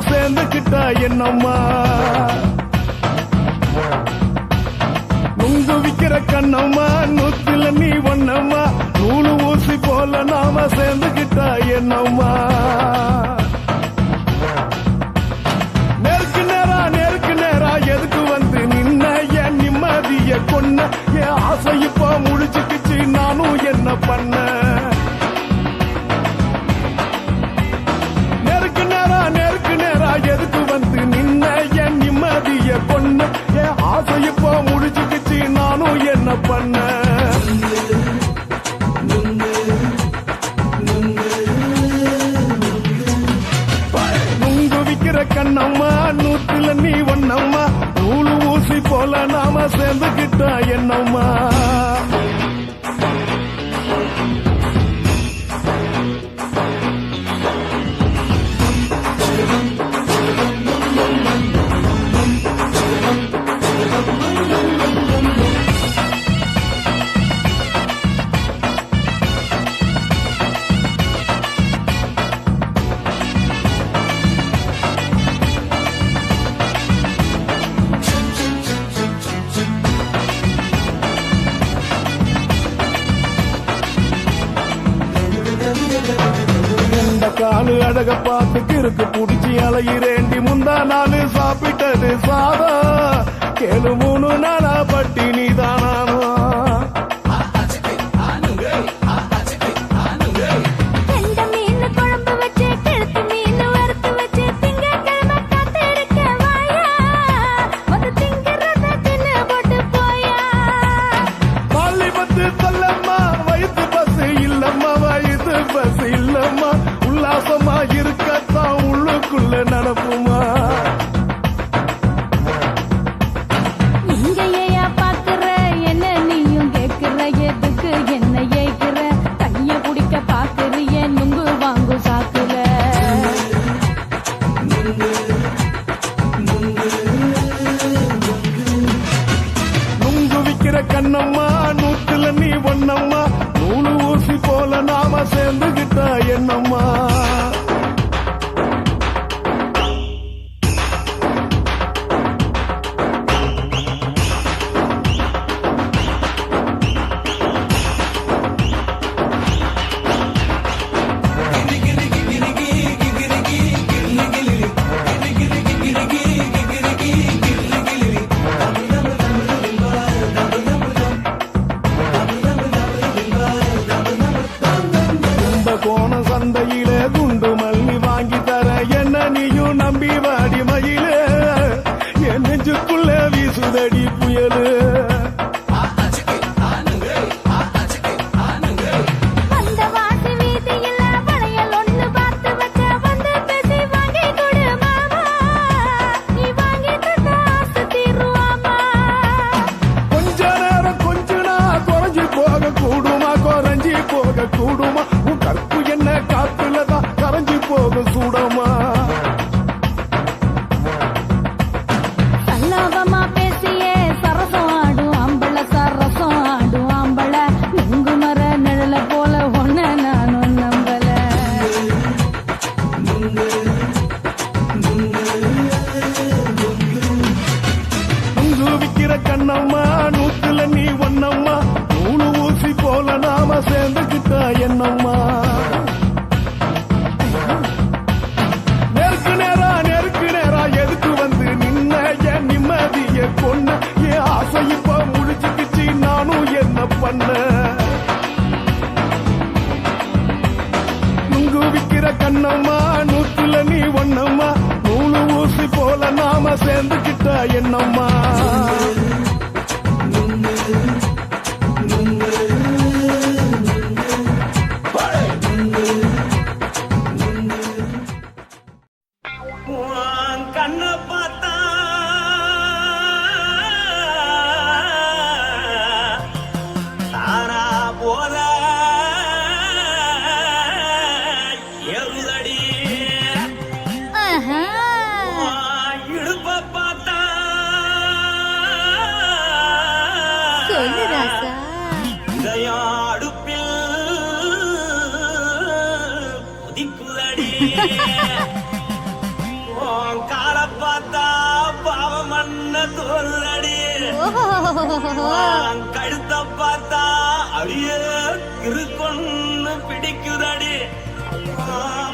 சேர்ந்துக்கிட்டா என்னம்மா நுங்கு விக்கிற கண்ணம்மா நூத்துல நீ ஒன்னம்மா நூலு ஊசி போல நாம சேர்ந்துக்கிட்டா என்னம்மா நேருக்கு நேரா எதுக்கு வந்து நின்ன என் நிம்மதிய கொன்ன என் ஆசை இப்ப முடிச்சுக்கிச்சு நானும் என்ன பண்ண நேருக்கு நேரா எதுக்கு வந்து நின்ன என் நிம்மதிய கொன்ன என் ஆசை இப்ப முடிச்சுக்கிச்சு நானும் என்ன பண்ண நுங்கு விக்கிற கண்ணம்மா நூத்துல நீ ஒன்னம்மா நூலு ஊசி போல நாம சேர்ந்துக்கிட்டா என்னம்மா காலு அழக பார்த்து கிறுக்கு புடிச்சி அலையிறேண்டி முந்தா நாலு சாப்பிட்டது சாதா கேளு 3 நாளா பட்டினி தானாமா இருக்கத்தான் உள்ளுக்குள்ள நடப்புமா நீங்க பாக்குற என்ன நீயும் கேக்குற எதுக்கு என்ன ஏக்குற கைய குடிக்க பாக்குறிய நுங்கு வாங்கு சாக்குல நுங்கு விக்கிற கண்ணம்மா நூத்துல நீ ஒன்னம்மா நூலு ஊசி போல நாம சேர்ந்துகிட்டா என்னம்மா சந்தையில குண்டு மல்லி வாங்கி தர என்ன நீயும் நம்பி வாடி மயில என் நெஞ்சுக்குள்ள வீசுதடி புயலு கொஞ்ச நேரம் கொஞ்சனா குறைஞ்சி போக கூடுமா குறைஞ்சி போக கூடுமா உன் கற்பு என்ன காத்துலதான் கரைஞ்சி போக சூடமா சல்லாபமா பேசியே சரசம் ஆடும் ஆம்பள சரசம் ஆடும் ஆம்பள நுங்கு மர நிழல போல ஒன்ன நானும் நம்பல நுங்கு விக்கிற கண்ணம்மா நூத்துல நீ ஒன்னம்மா நூலு ஊசி போல நாம சேர்ந்துக்கிட்டா என்னம்மா நேருக்கு நேரா எதுக்கு வந்து நின்ன என் நிம்மதிய கொன்ன என் ஆசை இப்ப முடிச்சுக்கிச்சு நானும் என்ன பண்ண நுங்கு விக்கிற கண்ணம்மா நூத்துல நீ ஒன்னம்மா நூலு ஊசி போல நாம சேர்ந்துக்கிட்டா என்னம்மா கண்ண பார்த்தா தானா போத எருதடி இடுப்ப பார்த்தா இதயம் அடுப்பில் உதிக்குதடி கழுத்த பார்த்தா அடியே இருக்குன்னு பிடிக்குதடி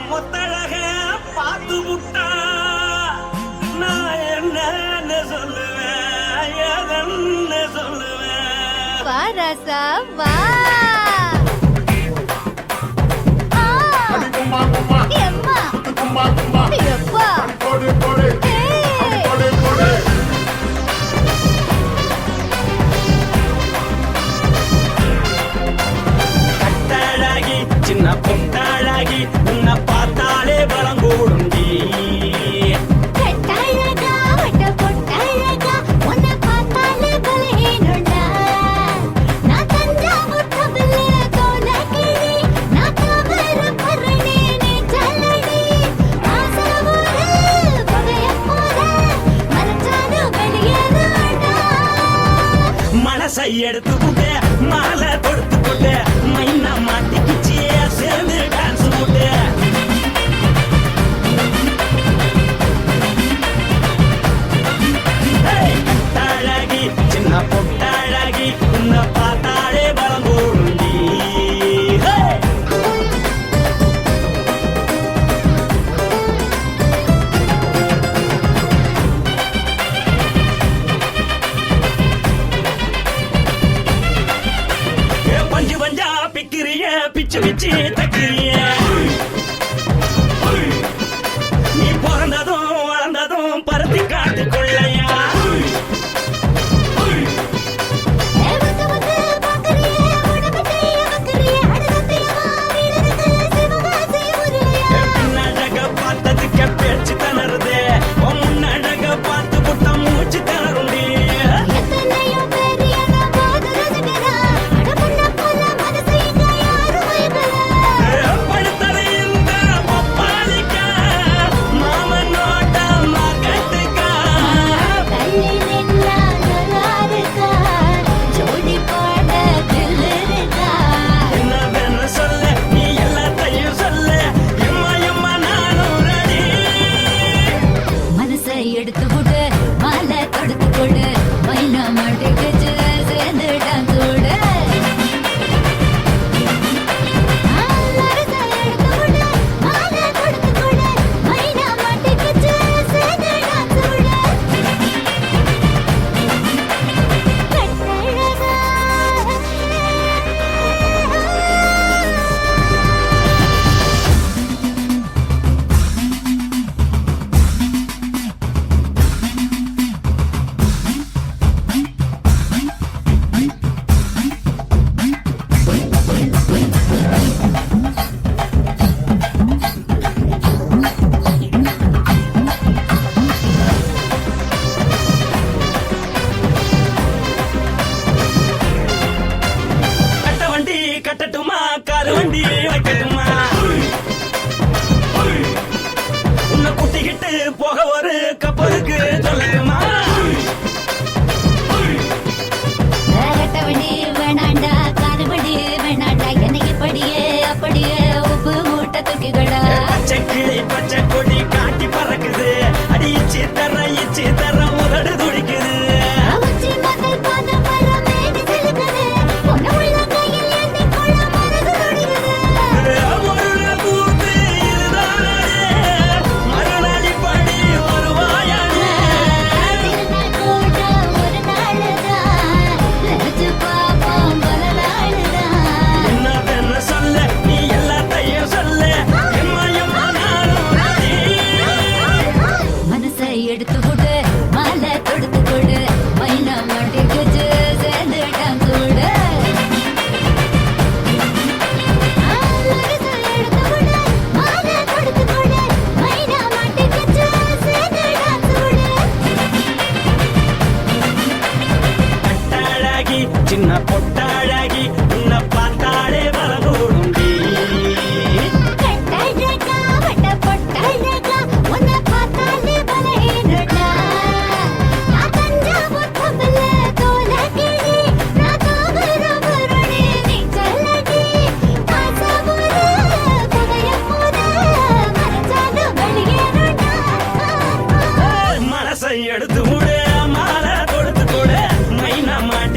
மொத்தழக பார்த்து விட்டா நான் என்ன சொல்லுவேன் ஏதன்னு சொல்லுவேன் வா ராசா வா அடி கும்மா கும்மா எம்மா கும்மா கும்மா எப்பா போடு போடு ஏய். போடு போடு கட்டழகி சின்ன பொட்டழகி உன்னை பார்த்தாலே பலம் கூடுண்டி கட்டழகா வட்ட பொட்டழகா உன்னை பார்த்தாலே பலஹீனண்டா நான் தஞ்சாவூர் தபில கோலகிரி நான் தவறு பரணி நீ ஜல்லடி ஆசவூரு பகைய போல மனச்சானு வெளியேறாடா மனசை எடுத்துக்கிட்டு மாலை கொடுத்துக்கிட்டு மைனா மாட்டிக்கிச்சு சேர்ந்து டான்ஸ் போட்டு கட்டழகி சின்ன பொட்டழகி உன்னை பார்த்தாலே பலம் கூடுண்டி பஞ்சு பஞ்சா பிக்கிறிய பிச்சு பிச்சு தக்கிறிய நீ பிறந்ததும் வளர்ந்ததும் பருத்தி காட்டுக்குள்ளையா வந்து வந்து பாக்கறியே உனக்கு தெரிய வக்கறியே அடுத்தத்தையமா வீரருக்கு சிவகாசி உருளையா பின்னழக பார்த்ததுக்கு பேச்சு தளருது முன்னழக பார்த்து புட்ட மூச்சு தளருண்டி எத்தனையோ பேர் என்ன போது ரசிக்கிறா அடபுள்ள போல மனசை இங்க யாரும் வைக்கல படுத்தது இந்த பப்பாளிக்கா மாமனோட மகட்டுக்கா தள்ளி நின்னா நல்லா இருக்கா ஜோடி பாட தில் இருக்கா என்னவென்னு சொல்ல நீ எல்லாத்தையும் சொல்ல எம்மா எம்மா நானும் ரெடி மனசை எடுத்து கொடு மாலை தொடுத்து கொடு மைனா மாட்டுக்கு சேர்ந்து டான்ஸ் கொடு மனசை எடுத்து கொடு மாலை தொடுத்து கொடு மைனா மாட்டுக்கு சேர்ந்து டான்ஸ் கொடு கட்ட வண்டி கட்டட்டுமா காரு வண்டி வைக்கட்டுமா உன்னை குட்டிக்கிட்டு போக ஒரு கப்பலுக்கு சொல்லட்டுமா கட்டவண்டி வேணாண்டா காரவண்டி வேணாண்டா என்னைக்கு படியே அப்படியே உப்பு மூட்டை தூக்கிக்கடா பச்சை கிளி பச்சை கொடி காட்டி பறக்குது அடி இச்சி தர உதடு துடிக்குது உச்சி முதல் பாதம் வர மேடி சிலுக்குது பொண்ணு உள்ள கையில் ஏந்தி கொள்ள மனசு துடிக்குது ஒரு கூத்து இதுதானே மறுநாளி படி வருவாயானே திருநாள் கூட ஒரு நாளுதான் நினைச்சு பார்ப்போம் பல நாளுதான் என்னவென்னு சொல்ல நீ எல்லாத்தையும் சொல்ல எம்மா எம்மா நானும் ready. மனசை எடுத்து கொடு மாலை தொடுத்து கொடு மைனா மாட்டுக்கு சேர்ந்து டான்ஸ் கொடு மனசை எடுத்து கொடு மாலை தொடுத்து கொடு மைனா மாட்டுக்கு சேர்ந்து டான்ஸ் கொடு கட்டழகி சின்ன பொட்டழகி உன்னை பார்த்தாலே வரகூடுண்டி கட்டழகா வட்ட பொட்டழகா உன்னை பார்த்தாலே பலஹீனடா நான் தஞ்சாவூர் தபில கோலகிரி நான் தவறு பரணி நீ ஜல்லடி ஆசவூரு பகைய போல மனச்சானு வெளியேறாடா மனசை எடுத்து விடு மாலை கொடுத்து கொடு மைனா மாட்டி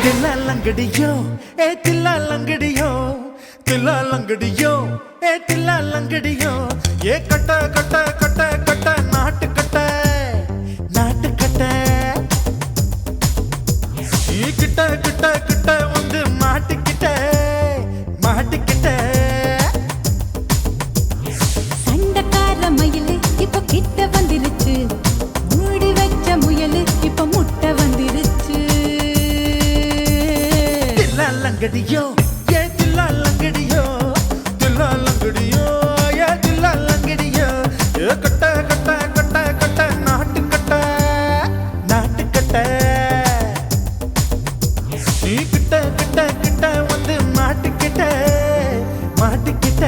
தில்லாலங்கடியோ ஏ தில்லாலங்கடியோ தில்லாலங்கடியோ ஏ தில்லாலங்கடியோ ஏ கட்ட கட்ட கட்ட கட்ட நாட்டு கட்ட நாட்டு கட்ட நீ கிட்ட கிட்ட கிட்ட வந்து மாட்டிக்கிட்ட மாட்டிக்கிட்ட சண்டக்கார மயிலு இப்ப கிட்ட வந்துருச்சு மூடி வச்ச முயலு இப்ப முட்டை வந்துருச்சு தில்லாலங்கடியோ ஏ தில்லாலங்கடியோ தில்லாலங்கடியோ ஏ தில்லாலங்கடியோ ஏ கட்ட கட்ட கட்ட கட்ட நாட்டு கட்ட நாட்டு கட்ட நீ கிட்ட கிட்ட கிட்ட வந்து மாட்டிக்கிட்ட மாட்டிக்கிட்ட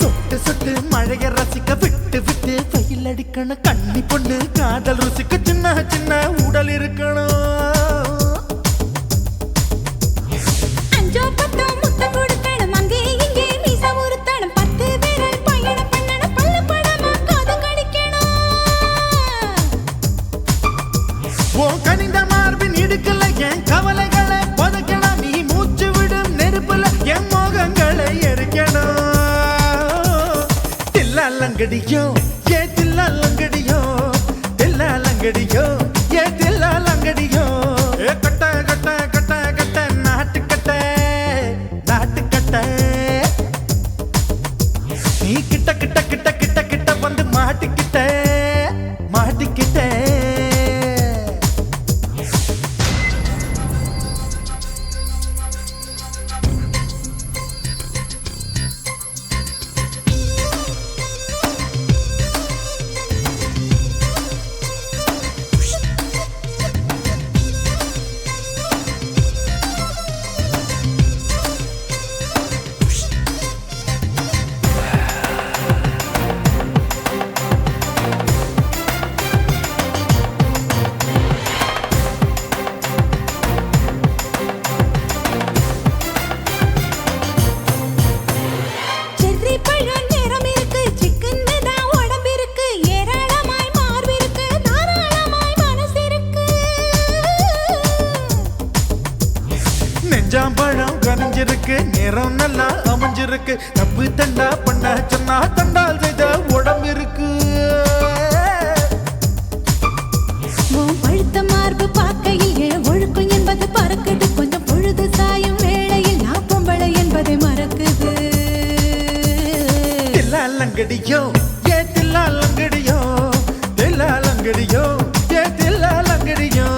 சொட்டு சொட்டு மழைய ரசிக்க விட்டு விட்டு வெயில் அடிக்கணும் கண்ணி பொண்ணு காதல் ருசிக்க சின்ன சின்ன உடல் இருக்கணும் அஞ்சோ பத்தோ முட்டை கொடுக்கணும் அங்கே இங்கே மீச உருத்தணும் 10 விரல் பயணம் பண்ணணும் பல்ல படமா காது கடிக்கணும் உன் கனிந்த மார்பின் இடுக்கல என் கவலைகளை புதைக்கணும் நீ மூச்சு விடும் நெருப்புல என் மோகங்களை எரிக்கணும் தில்லாலங்கடியோ ஏ தில்லாலங்கடியோ தில்லாலங்கடியோ ஏ தில்லாலங்கடியோ ஏ கட்ட கட்ட கட்ட கட்ட நாட்டு கட்ட நாட்டு கட்ட நீ கிட்ட கிட்ட கிட்ட கிட்ட கிட்ட வந்து மாட்டிக்கிட்ட மாட்டிக்கிட்ட செர்ரி பழம் நிறம் இருக்கு சிக்கன்னு தான் உடம்பு இருக்கு ஏராளமாய் மார்பு இருக்கு தாராளமாய் மனசு இருக்கு நெஞ்சாம்பழம் கனிஞ்சிருக்கு நிறம் நல்லா அமைஞ்சிருக்கு தப்பு தண்டா பண்ண சொன்னா தண்டால் செய்த உடம்பு இருக்கு உன் பழுத்த மார்பு பார்க்கையில் என் ஒழுக்கம் என்பது பறக்குது கொஞ்சம் பொழுது சாயும் வேளையில் நான் பொம்பளை என்பதை மறக்குது தில்லாலங்கடியோ ஏ தில்லாலங்கடியோ தில்லாலங்கடியோ ஏ தில்லாலங்கடியோ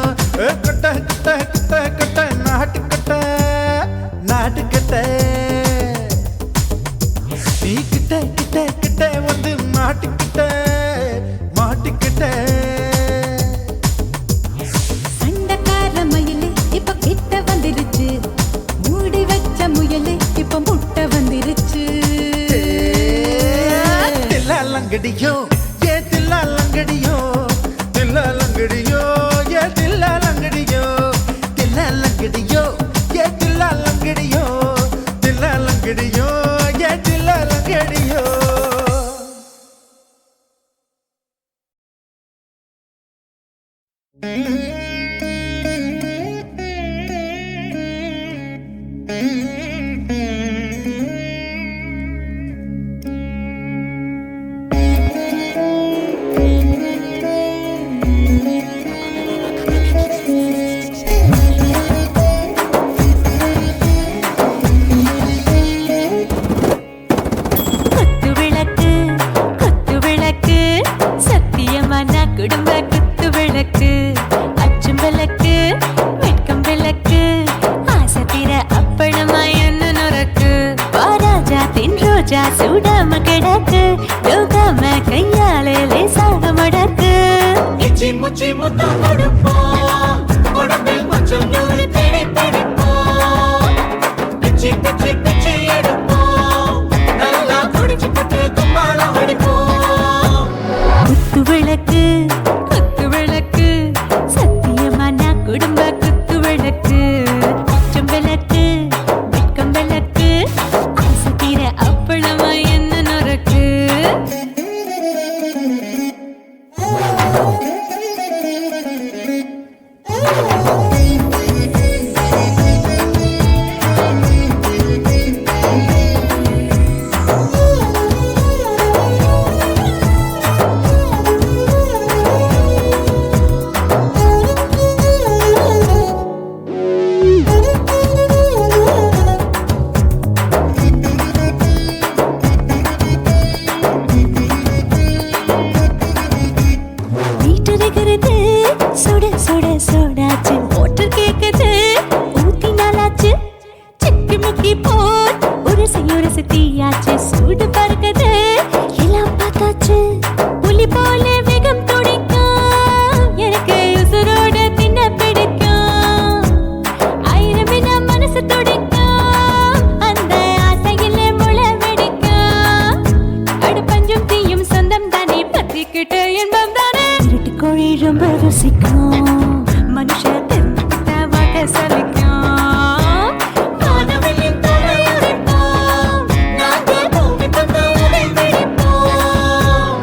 ஏ கட்ட கட்ட கட்ட கட்ட நாட்டு கட்ட நாட்டு கட்ட நீ கிட்ட கிட்ட கிட்ட வந்து மாட்டிக்கிட்ட மாட்டிக்கிட்ட சண்டக்கார மயிலு இப்ப கிட்ட வந்துருச்சு மூடி வச்ச முயலு இப்ப முட்டை வந்துருச்சு தில்லாலங்கடியோ ஏ தில்லாலங்கடியோ தில்லாலங்கடியோ ஏ தில்லாலங்கடியோ தில்லாலங்கடியோ ஏ தில்லாலங்கடியோ தில்லாலங்கடியோ ஏ தில்லாலங்கடியோ குத்து விளக்கு சத்தியமான குடும்ப குத்து விளக்கு அச்சும் விளக்கு வெட்கம் விளக்கு ஆசை தீர அப்பளமாய் என்ன நுறக்கு வாராஜா தின் ரோஜா சூடாம கிடக்கு முத்தம் கொடுப்போம் உடம்பில் மச்சம் நூறு தேடி பிடிப்போம் பிச்சி பிச்சி பிச்சி எடுப்போம் நல்லா குடிச்சு பட்டு கும்மாளம் அடிப்போம் குத்து விளக்கு குத்து விளக்கு சத்தியமா நான் குடும்ப குத்து விளக்கு அச்சம் விளக்கு வெட்கம் விளக்கு ஆசை தீர அப்பளமா என்ன நொறுக்கு வீட்டருகிறது சுட சுட சோடாச்சு மோட்டர் கேக்குது ஊத்தி நாளாச்சு சிக்கி முக்கி போர் ஒரு தீயாச்சு சூடு பறக்குது எல்லாம் பார்த்தாச்சு புலி போல வேகம் துடிக்கும் எனக்கு உசுரோட தின்ன பிடிக்கும் ஆயிரம் மனசு துடிக்கும் அந்த ஆசையில முளை வெடிக்கும் அடுப்பஞ்சும் தீயும் சொந்தம் தானே பத்திக்கிட்டு என்பம் தானே இருட்டு கோழி ரொம்ப ருசிக்கும் மனுஷ தெரிஞ்சுக்கிட்ட வாக்க சலிக்கும் வானவெளியின் தலை உடைப்போம் நாங்க பூமி பந்த உடை வெடிப்போம்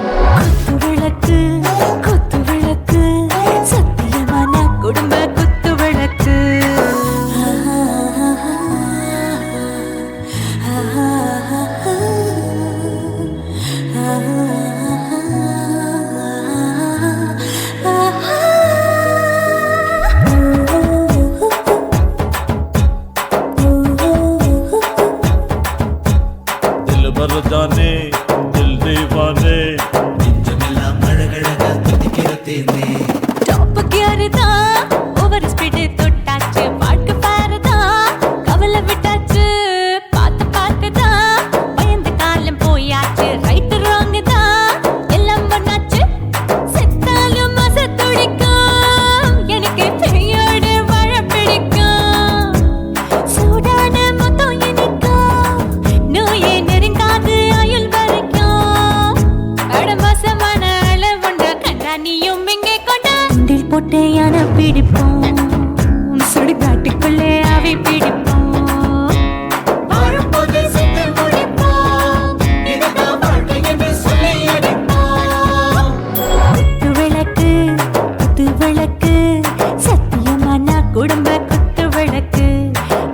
குத்து விளக்கு சத்தியமான குடும்ப குத்து விளக்கு दिल भर जाने दिल दीवाने நெஞ்சமெல்லாம் அழகழகா துடிக்கிற தேனே டாப் கியர் தான் ஓவர் ஸ்பீடு தொட்டாச்சு பாட்டு பாருதான் கவலை விட்டாச்சு பார்த்து தான் பயந்து காலம் போயாச்சு ரைட் ராங் தான் எல்லாம் பண்ணாச்சு செத்தாலும் மச துடிக்கும் எனக்கு பெரியோட வாழ பிடிக்கும் சூடான மொத்தம் இனிக்கும் நோயே நெருங்காது ஆயுள் வரைக்கும் அடமோசமான அளவுண்ட கண்டா நீயும் இங்கே கொண்டா உண்டில் போட்டு யானை பிடிப்போம் சுடுகாட்டுக்குள்ளே அவை பிடிப்போம் வாழும்போது செத்து முடிப்போம் இதுதான் வாழ்க்கை என்று சொல்லி அடிப்போம் குத்து விளக்கு சத்தியமான குடும்ப குத்து விளக்கு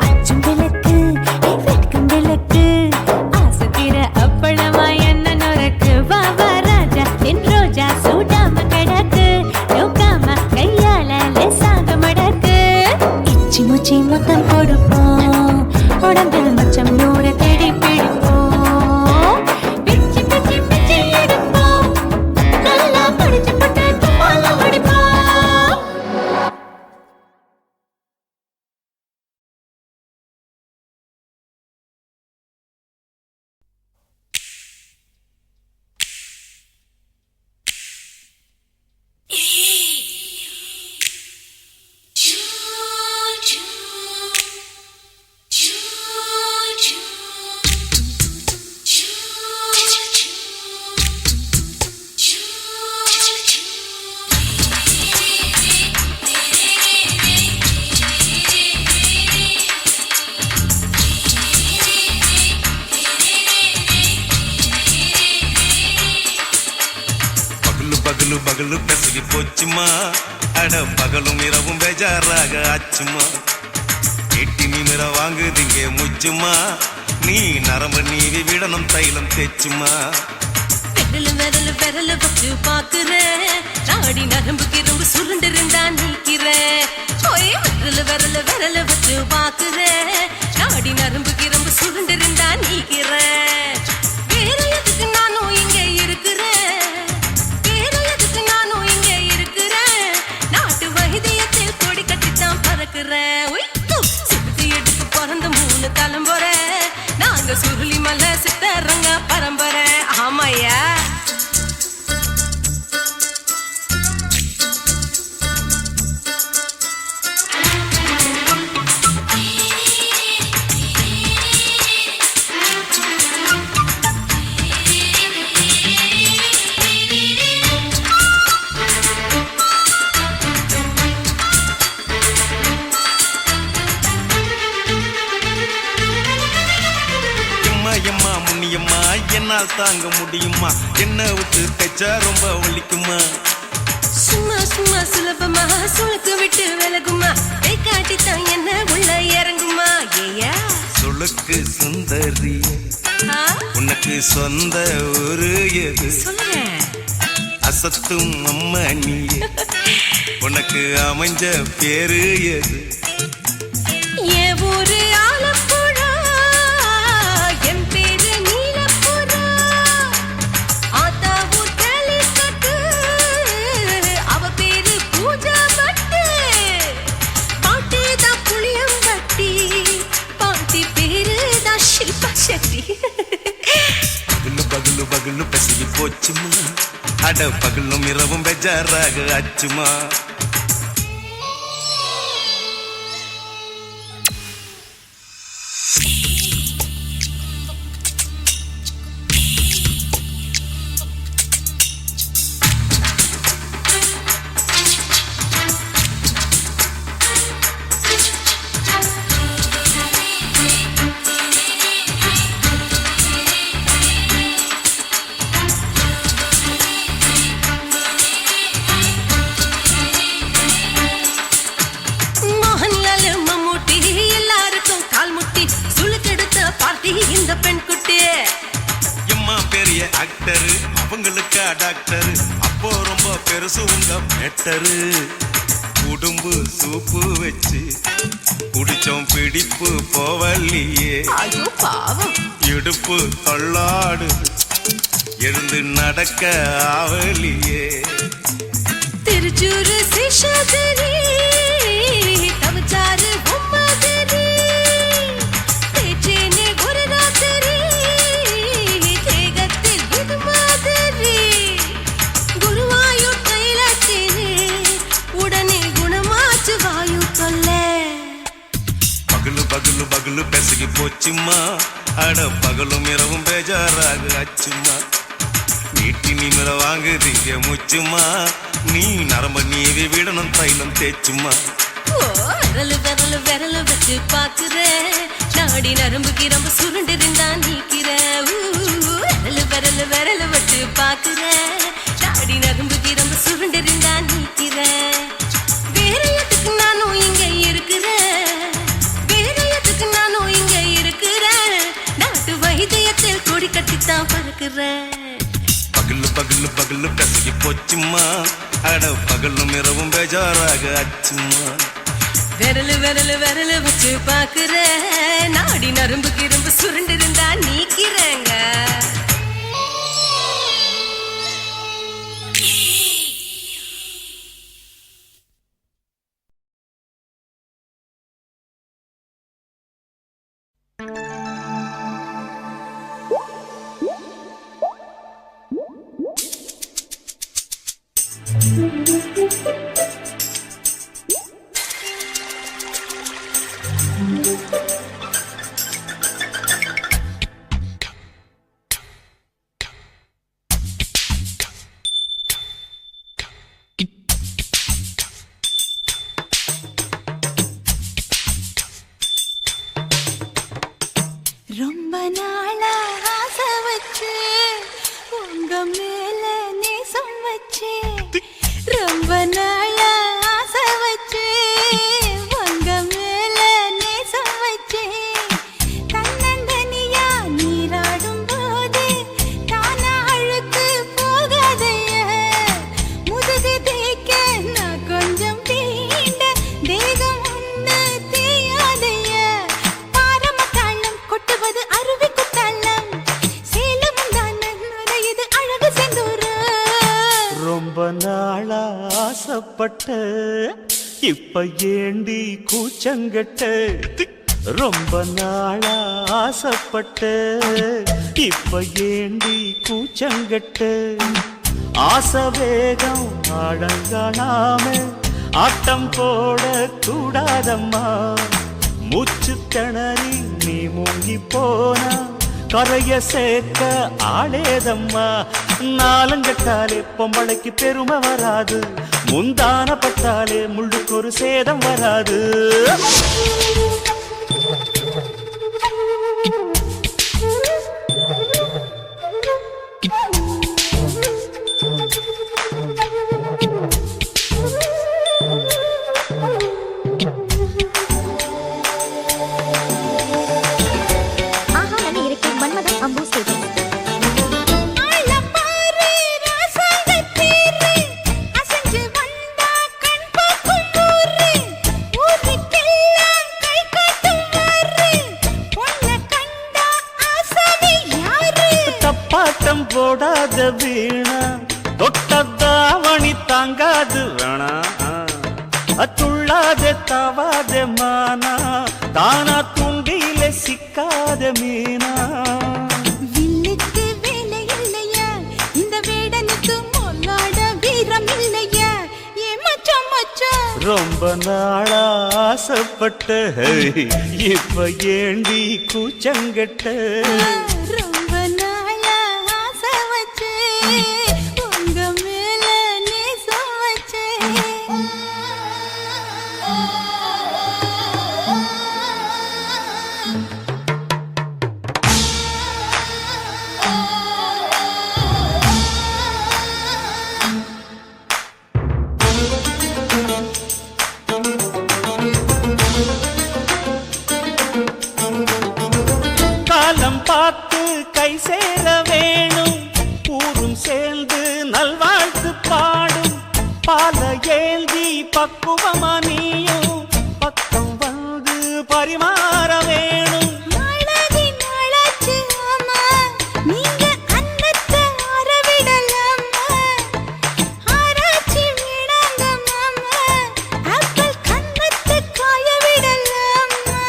அச்சும் விளக்கு வெட்கம் விளக்கு ஆசை தீர அப்பளமா என்ன நொறுக்கு வா வா ராஜா என் ரோஜா சூடாம கிடக்கு நோக்காம கையால லேசாக மடக்கு இச்சி முச்சி மொத்தம் கொடுப்போம் உடம்பில் மச்சம் நூறு தேடி பிடிப்போம் பிச்சி பிச்சி பிச்சி எடுப்போம் நல்லா படிச்சு பட்டு தும்மாளம் அடிப்போம் பகலு பகலு கசகி போச்சுமா அட பகலும் இரவும் பேஜாராக ஆச்சுமா எட்டி நிமிர வாங்குதிங்க முச்சுமா நீ நரம்பு நீவி விடணும் தைலம் தேச்சுமா விரல வச்சு பாக்குறேன் நாடி நரம்பு கிரம்பு சுருண்டு இருந்தா நிற்கிறேன் விரல வச்சு பாக்குறேன் நாடி நரம்பு கிரம்பு சுருண்டு இருந்தா நிற்கிறேன் வேற எதுக்கு நானும் இங்க இருக்கிறேன் நாட்டு வைத்தியத்தில் கொடி கட்டித்தான் பறக்கிறேன் சிறுத்தை எடுத்து பிறந்த 3 தலைமுறை நாங்க சுருளி மலை சித்தரங்க பரம்பரை ஆமையா எம்மா முன்னியம்மா என்னால் தாங்க முடியுமா என்ன விட்டு தைச்சா ரொம்ப வலிக்குமா சும்மா சும்மா சுலபமா சுளுக்கு விட்டு விலகுமா கை காட்டித்தான் என்ன உள்ள இறங்குமா ஏயா சுளுக்கு சுந்தரி உனக்கு சொந்த ஊரு எது சொல்றேன் அசத்தும் அம்மா நீ உனக்கு அமைஞ்ச பேரு எது என் ஊரு ஆலப்புழா என் பேரு நீலப்புறா ஆத்தா ஊர் கேலிக்கட்டு அவ பேரு பூஜா பட்டு பாட்டி தான் புளியம்பட்டி பாட்டி பேரு தான் ஷில்பா செட்டி பகலு பகலு பகலு பசிக்கு போச்சுமா அட பகலும் இரவும் பெஜாராக ஆச்சுமா இந்த பெண் குட்டி எம்மா பெரிய ஆக்டரு அவங்களுக்கா டாக்டரு அப்போ ரொம்ப பெருசு உங்க மேட்டரு உடும்பு சூப்பு வச்சு குடிச்சோம் பிடிப்பு போவல்லையே ஐயோ பாவம் இடுப்பு தொள்ளாடு எழுந்து நடக்க ஆவலியே திருச்சூரு சிஷாதிரி தவச்சாரு பொம்மாதிரி தேச்சேனே ஒரு ராத்திரி தேகத்தில் இது மாதிரி குருவாயூர் தைலத்தினே உடனே குணமாச்சு வாயு சொல்ல பகலு பகலு பகலு பெசகி போச்சுமா அட பகலும் இரவும் பேஜாராக ஆச்சுமா நீட்டி நிமிர வாங்குதீங்க முச்சுமா நீ நரம்ப நீவி விடணும் தைலம் தேச்சுமா விரலு விரலு விரலு வச்சு பாக்குற நாடி நரம்பு கிரம்பு சுருண்டு இருந்தா நீக்கிற விரலு விரலு விரலு வச்சு பாக்குற நாடி நரம்பு கிரம்பு சுருண்டு இருந்தா நீக்கிற வேற எதுக்கு நானும் இங்க இருக்கிறேன் வேற எதுக்கு நானும் இங்க இருக்கிறேன் நாட்டு வைத்தியத்தில் கொடி கட்டித்தான் பறக்கிறேன் பகலு பகலு பகலு பெசகி போச்சுமா அட பகலும் இரவும் பேஜாராக ஆச்சுமா விரலு விரலு விரலு வச்சு பாக்குற நாடி நரம்பு கிரம்பு சுருண்டு இருந்தா நீக்கிறேங்க ரொம்ப நாளா ஆசை வச்சு உங்க மேல நேசம் வச்சு ரொம்ப நாளா ஆசை வச்சு உங்க மேல நேசம் வச்சு தன்னந்தனியா நீராடும் போது தானா அழுக்கு போகாதைய முதுகு தேய்க்க நான் கொஞ்சம் தீண்ட தேகம் ஒண்ணு தேயாதைய பாரமத்தாளம் கொட்டுவது அருவி குத்தாளம் சேலம் தானே நுரையுது அழகு செந்தூரு ரொம்ப நாளா ஆசைப்பட்ட இப்ப ஏண்டி கூச்சங்கட்ட ரொம்ப நாளா ஆசைப்பட்ட இப்ப ஏண்டி கூச்சங்கட்ட ஆசை வேகம் ஆடங்கானாம ஆட்டம் போட கூடாதம்மா மூச்சு திணறி நீ மூங்கி போனா கரைய சேர்க்க ஆளேதம்மா நாலங்கட்டாலே பொம்பளைக்கு பெருமை வராது முந்தான பட்டாலே முள்ளுக்கு ஒரு சேதம் வராது ஆட்டம் போடாத வீணா தொட்டதாவணி தாங்காது வேணா துள்ளாத தவாத மானா தானா துண்டியில சிக்காத மீனா வில்லுக்கு வேலை இல்லையா இந்த வேடனுக்கு மொல்லாட வீரம் இல்லையா ஏ மச்சான் மச்சான் ரொம்ப நாளா ஆசைப்பட்ட இப்ப ஏண்டி கூச்சங்கட்ட ரொம்ப நாளா ஆசை வச்சு உங்க மேல நேசம் வச்சு காலம் பார்த்து கை சேர வேணும் ஊரும் சேர்ந்து நல்வாழ்த்து பாடும் பால ஏந்தி பக்குவமா நீயும் பக்கம் வந்து பரிமாற வேணும் நாளாகி நாளாச்சு ஆமா நீங்க அன்னத்தை ஆரவிடலாமா ஆராய்ச்சி விடாங்க மாமா ஆப்பிள் கன்னத்தை காய விடலாமா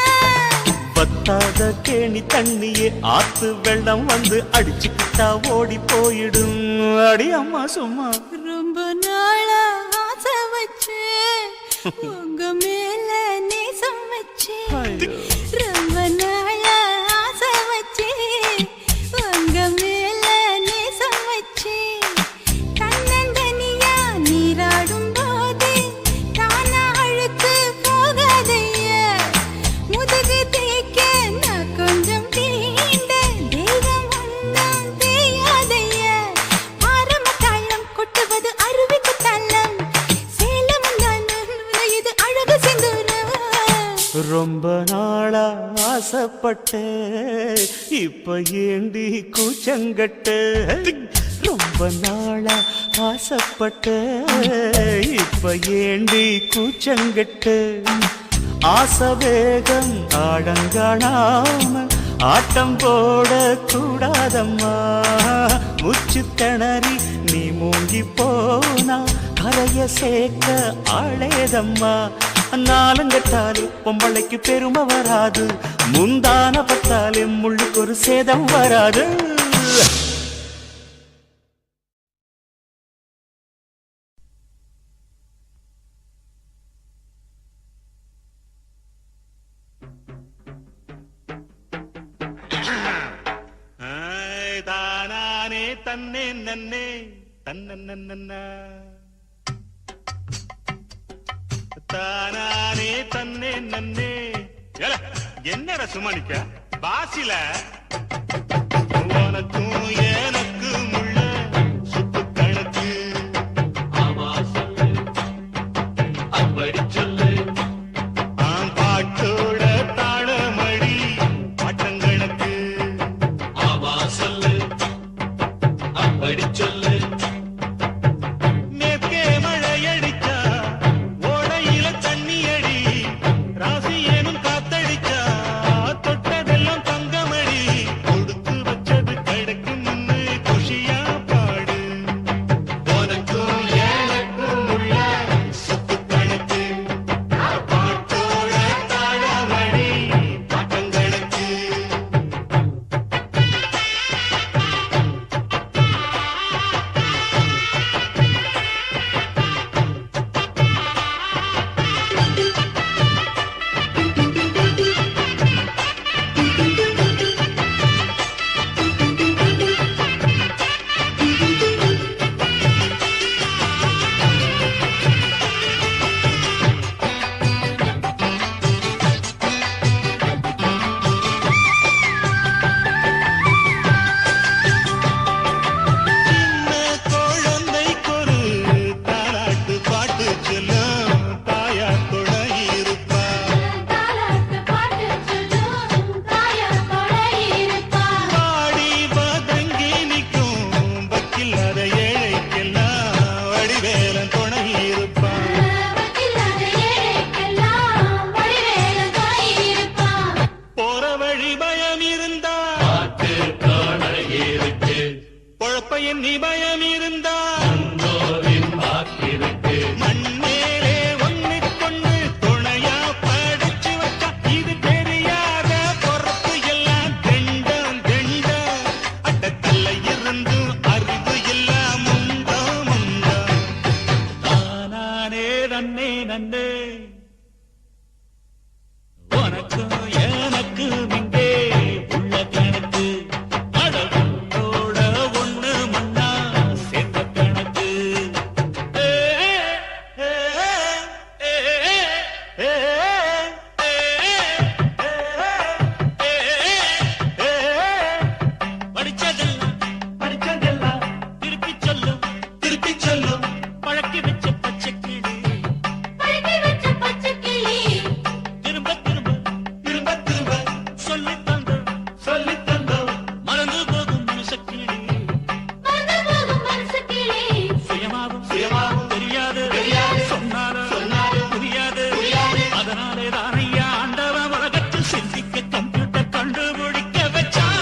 பத்தாத கேணி தண்ணியே ஆத்து வெள்ளம் வந்து அடிச்சுக்கிட்டா ஓடி போயிடும் அடி அம்மா சும்மா ரொம்ப நாளா ஆசை வச்சு உங்க மேல நேசம் வச்சு ஐயோ. ரொம்ப நாளா ஆசை வச்சு உங்க மேல நேசம் வச்சு தன்னந்தனியா நீராடும் போது தானா அழுக்கு போகாதையா முதுகு தேய்க்க நான் கொஞ்சம் தீண்ட தெய்வம் ஒன்றும் தேயாதையா ஆரம்ப தாளம் கொட்டுவது அருவிக்கு தள்ளம் சேலம் இது அழகு சிந்துரம் ரொம்ப நாளா ஆசைப்பட்ட இப்ப ஏண்டி கூச்சங்கட்ட ரொம்ப நாளா ஆசைப்பட்ட இப்ப ஏண்டி கூச்சங்கட்ட ஆசை வேகம் ஆடங்காணாம ஆட்டம் போட கூடாதம்மா முச்சு திணறி நீ மூங்கி போனா கரைய சேர்க்க ஆளேதம்மா நாலங்கட்டாலே பொம்பளைக்கு பெருமை வராது முந்தான பட்டாலே முள்ளுக்கு ஒரு சேதம் வராது தானானே தன்னே நன்னே தன்னே தானானே தன்னே நன்னே என்னடா சுமணிக்க பாசில உனக்கும் எனக்கும் உள்ள சுத்து கணக்கு அப்படி சொல்லு பாட்டோட தாளமடி பாட்டங்கணக்கு சொல்லு அப்படி சொல்லு மேற்கே மழையடிச்சா ஓடையில தண்ணி அடி ராசி ஏனும் காத்தடிச்சா தொட்டதெல்லாம் தங்கமடி கொடுத்து வச்சது கிடைக்க பயம் நீ பயம் இருந்தா மண்ணேலே ஒண்ணுக்கொண்ணு துணையா படிச்சு வச்சா இது தெரியாத பொறுப்பு எல்லாம் தெண்டம் தெண்டம் அட்டத்தல்ல இருந்தும் அறிவு எல்லாம் முண்டோ முண்டோ தானானே நன்னே நன்னே உனக்கும் எனக்கும் இங்கே உள்ள கணக்கு அடகுண்டோட ஒண்ணு மண்ணா சேர்ந்த கணக்கு படிச்சதெல்லாம் திருப்பி சொல்லும் பழக்கி வச்ச பச்சை கிளி பழக்கி வச்ச பச்சை கிளி திரும்ப சொல்லி தந்தோம் மறந்து போகும் மனுஷக்கிளி மறந்து போகும் மனசு கிளி சுயமாகும் தெரியாது சொன்னாலும் புரியாது அதனாலே தானையா ஆண்டவன் உலகத்தில் சிந்திக்க கம்ப்யூட்டர் கண்டுபிடிக்க வச்சான்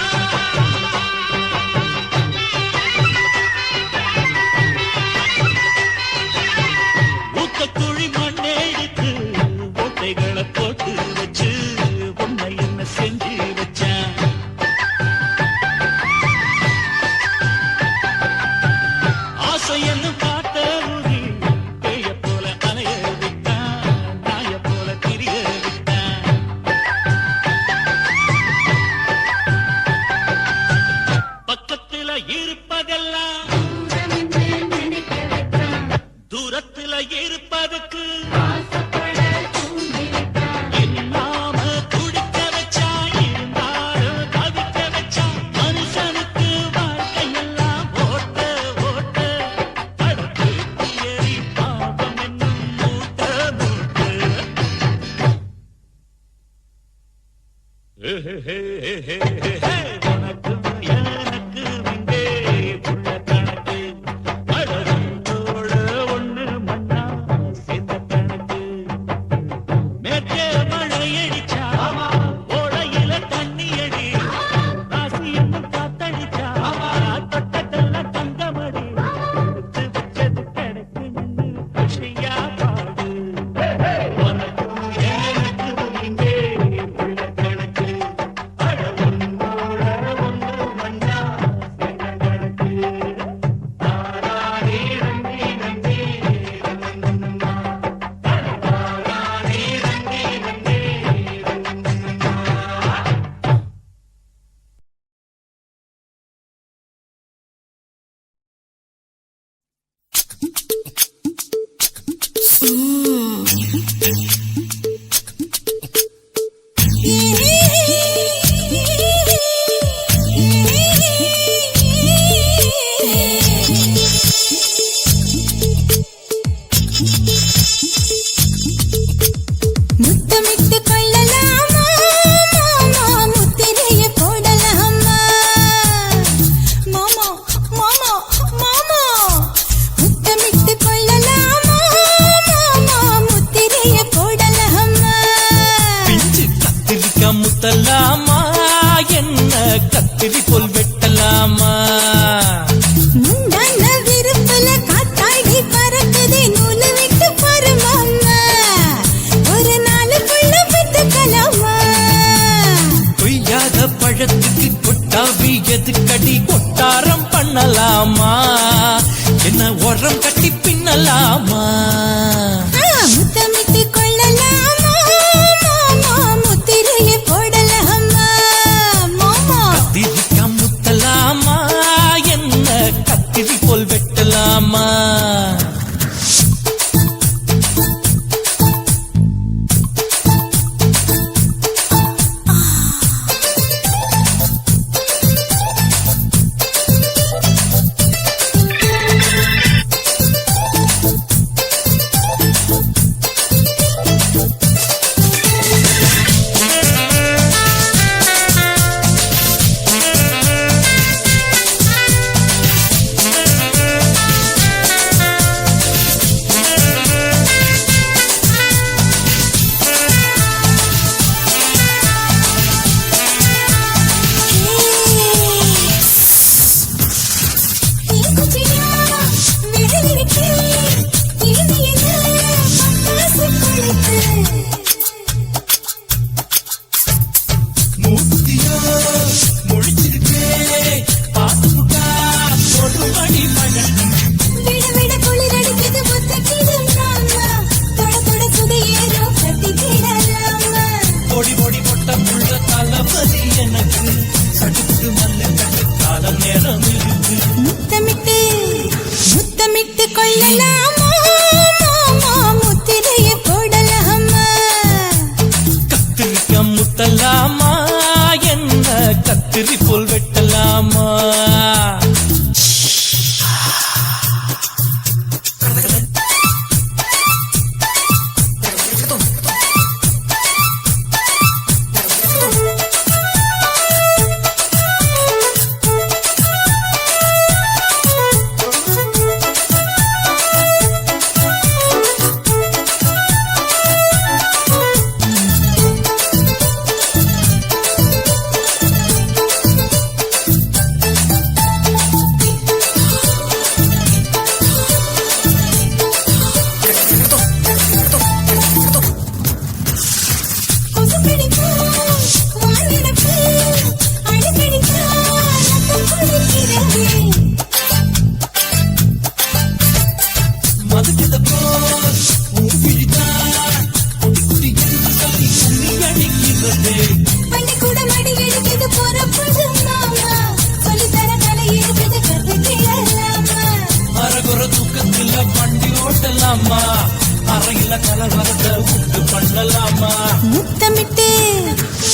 ஊக்கக்குழி மண்ணை எடுத்து ஓட்டைகளை போட்டு வச்சு உன்னை என்ன செஞ்சு வச்சான் ஆசை என்னும் காட்ட ஊதி பேய போல அலைய விட்டான் நாய போல திரிய விட்டான் பக்கத்துல இருப்பதெல்லாம் தூரமென்று நினைக்க வைத்தான் தூரத்துல இருப்பதுக்கு ஆசைப்பட தூண்டி விட்டான் இல்லாம துடிக்க வச்சா இருந்தாலும் தவிக்க வச்சா மனுஷனுக்கு வாழ்க்கையெல்லாம் ஓட்ட படத்து தியரி பாவம் என்னும் மூட்ட உனக்கும் எனக்கும் இங்கே உள்ள கணக்கு அடகுண்டோட ஒண்ணு மண்ணா சேர்ந்த கணக்கு மேற்கே மழை அடிச்சா ஓடையில தண்ணி அடி ராசி என்னும் காத்தடிச்சா தொட்டதெல்லாம் தங்கமடி கொடுத்து வச்சது கணக்கு நின்று குஷியா பாடு உனக்கும் எனக்கும் இங்கே உள்ள கணக்கு அடகுண்டோட ஒண்ணு மண்ணா சேர்ந்த கணக்கு தாரானே நந்தி நந்தி நந்தனந்தா தாரானே நந்தி நந்தி நந்தனந்தா முத்தமிட்டு கொள்ளலாமா மாமா முத்திரைய போடலாமா மாமா மாமா மாமா முத்தமிட்டு கொள்ளலாமா மாமா முத்திரைய போடலாமா பிஞ்சு கத்திரிக்கா முத்தலாமா என்ன கத்திரி போல் வெட்டலாமா முந்தான விருப்பல காத்தாடி பறக்குதே நூலு விட்டு பாரு மாமா ஒரு நாளுக்குள்ள வித்துக்கலாமா கொய்யாத பழத்துக்கு கொட்டாவி எதுக்கடி கொட்டாரம் பண்ணலாமா என்ன உரம் கட்டி பின்னலாமா முத்தமிட்டு கொள்ளலாமா மாமா முத்திரைய போடலாமா மாமா கத்திரிக்கா முத்தலாமா என்ன கத்திரி போல் வெட்டலாமா மரம் இருக்கு. முத்தமிட்டு முத்தமிட்டு கொள்ளலாமா முத்திரைய போடலாமா கத்திரிக்காய் முத்தலாமா என்ன கத்திரி போல் வெட்டலாமா அறையில கலவரத்தை உண்டு பண்ணலாமா முத்தமிட்டு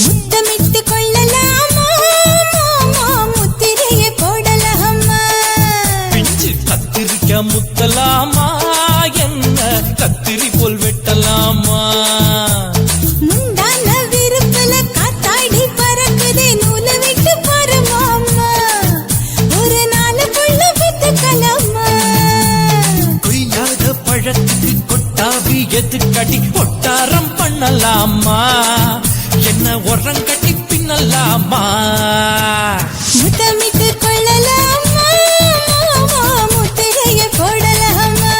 முத்தமிட்டு கொள்ளலாமா முத்திரைய போடலாமா பிஞ்சு கத்திரிக்காய் முத்தலாமா என்ன கத்திரி போல் வெட்டலாமா முந்தான விருப்பல காத்தாடி பறக்குதே நூலை விட்டு பரமாமா ஒரு நாளுக்குள்ள வித்துக்கலாமா கொய்யாத பழத்துக்கு கொட்டாவி எதுக்கடி ஒட்டாரம் பண்ணலாமா என்ன உரம் கட்டி பின்னலாமா முத்தமிட்டு கொள்ளலாமா முத்திரைய போடலாமா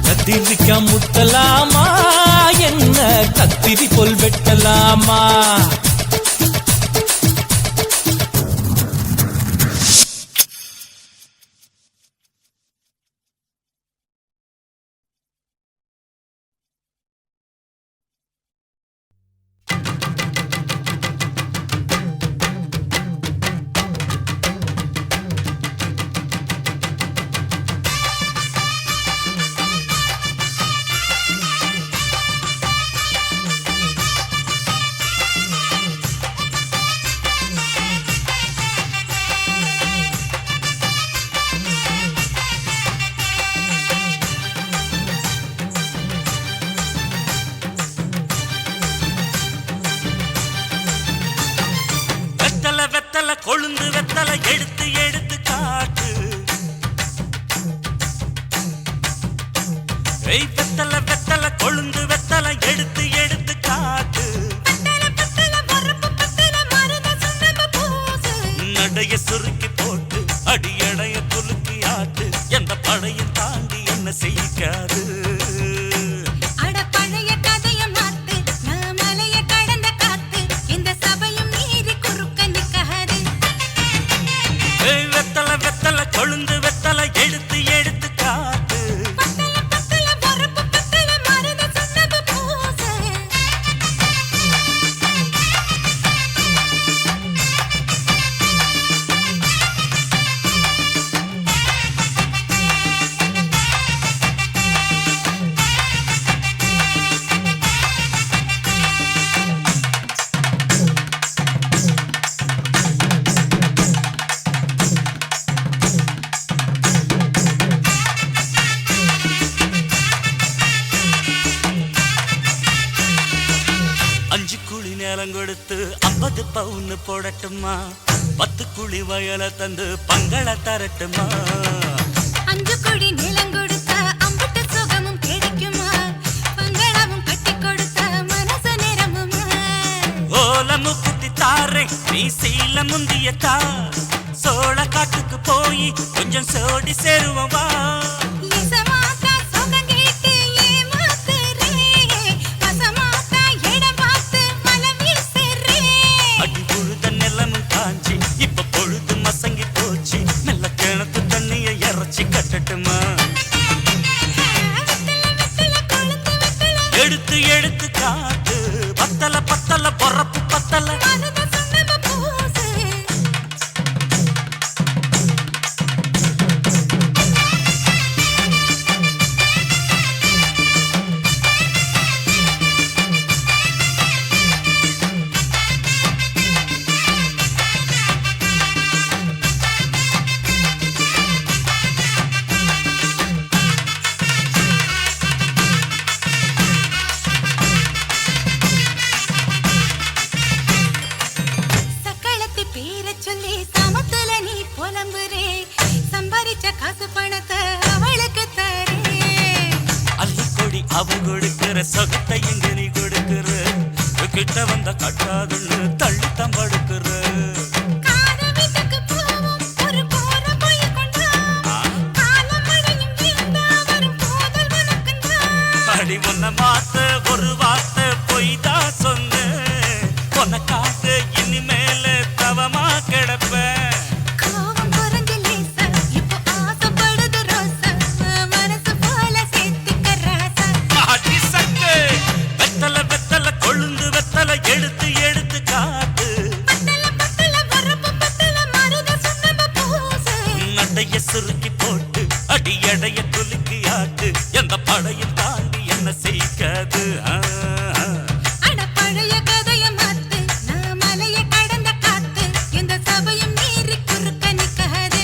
கத்திரிக்காய் முத்தலாமா என்ன கத்திரி போல் வெட்டலாமா கொழுந்து வெத்தலை எடுத்து எடுத்து காட்டு வெத்தலை வெத்தலை கொழுந்து வெத்தலை எடுத்து எடுத்து காட்டு நடைய சுருக்கி போட்டு அடியடைய குலுக்கி ஆட்டு எந்த படையும் தாண்டி என்ன செய்யாது கொழுந்து வெத்தலை எடுத்து எடுத்து காட்டு கொடுத்து 50 பவுன் போடட்டுமா 10 குழி வயல தந்து பங்கள தரட்டுமா 5 கோடி நிலம் கொடுத்தா அம்பட்ட சுகமும் கிடைக்குமா பங்களவும் கட்டி கொடுத்தா மனச நேரமுமா ஓல முக்குத்தி தாரே நீ சீல முந்தியத்தா சோழ காட்டுக்கு போய் கொஞ்சம் சோடி சேருவா எடுத்து எடுத்து காட்டு பத்தல பத்தல பொறப்பு பத்தல சொல்லி சமத்துல நீ புலம்புறே சம்பாதிச்ச காசு பணத்தை அவளுக்கு தரே அள்ளிக்கொடி அவ கொடுக்கிற சொகத்தை எங்க நீ கொடுக்கிற கிட்ட வந்த கட்டாதுன்னு தள்ளி தம்படுக்கிற அடி உன்னை மாத்த ஒரு வார்த்தை பொய்தான் சொன்ன உனக்காக இனிமேல தவமா கிடப்பேன் எடுத்து எடுத்து காட்டு நடைய சுருக்கி போட்டு அடி எடைய குலுக்கி ஆட்டு எந்த படையும் தாண்டி என்ன செய்யாது பழைய கதைய மாத்து நான் மலைய கடந்த காத்து இந்த சபையும் மீறி குறுக்க நிக்காது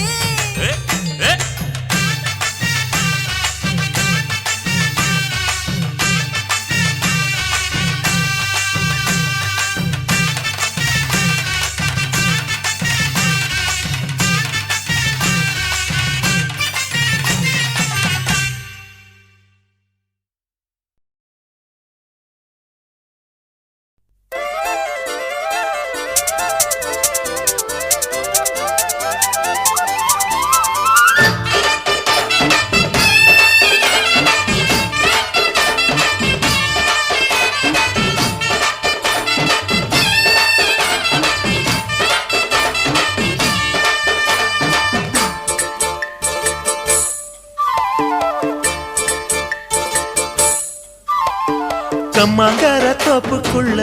கம்மாங்கார தோப்புக்குள்ள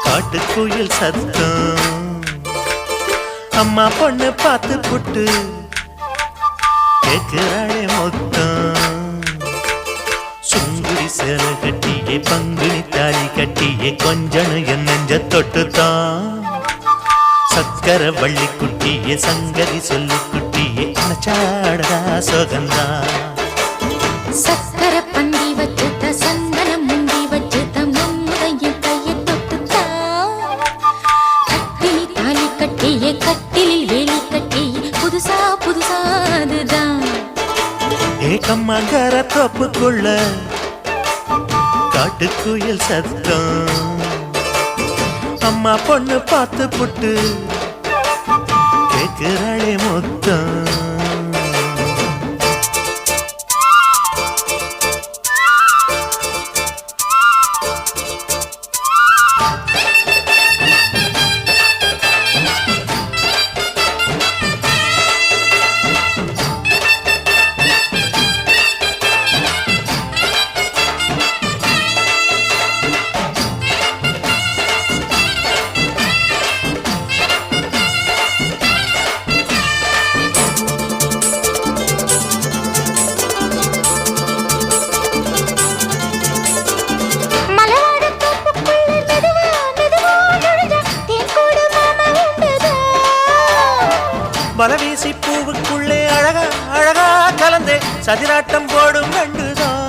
காட்டுக்குயில் சத்தம் அம்மா பொண்ணு பார்த்து புட்டு கேக்குறாளே மொத்தம் சுங்குடி சேல கட்டியே பங்குனி தாலி கட்டியே கொஞ்சம் என் நெஞ்ச தொட்டுத்தான் சக்கர வள்ளி குட்டியே சங்கதி சொல்லு குட்டியே அனச்சாடதா சோகந்தான் சக்கர பந்தி வச்சுட்ட சந்தனம் முந்தி வச்சுட்ட மம்முதையும் கையை தொட்டுத்தா கட்டிலி தாலி கட்டியே கட்டிலில் வேலி கட்டியே புதுசா புதுசா அதுதான் ஏகம்மாங்கார தோப்புக்குள்ள காட்டுக்குயில் சத்தம் அம்மா பொண்ணு பார்த்து புட்டு கேக்குறாளே மொத்தம் வலவீசி பூவுக்குள்ளே அழகா அழகா கலந்தே சதிராட்டம் போடும் கண்டுதான்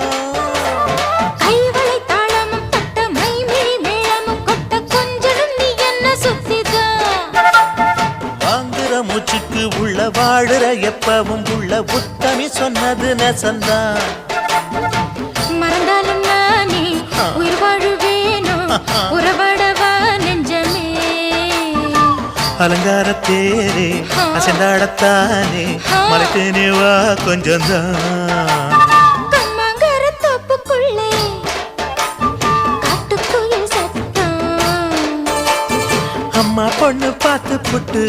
கைவளை தாளமும் தட்ட மைமிழி மேளமும் கொட்ட கொஞ்சனும் நீ என்ன சுத்திதான் வாங்குற மூச்சுக்கு உள்ள வாழுற எப்பவும் உள்ள உத்தமி சொன்னது நெசந்தான் மறந்தாலும் நானே உயிர் வாழுவேனோ உறவாடவா நெஞ்சமே அலங்கார தேரே அசைந்தாடத்தானே மலைத்தேனே வா கொஞ்சம் தான் கம்மாங்கார தோப்புக்குள்ளே காட்டுக்குயில் சத்தம் அம்மா பொண்ணு பார்த்து புட்டு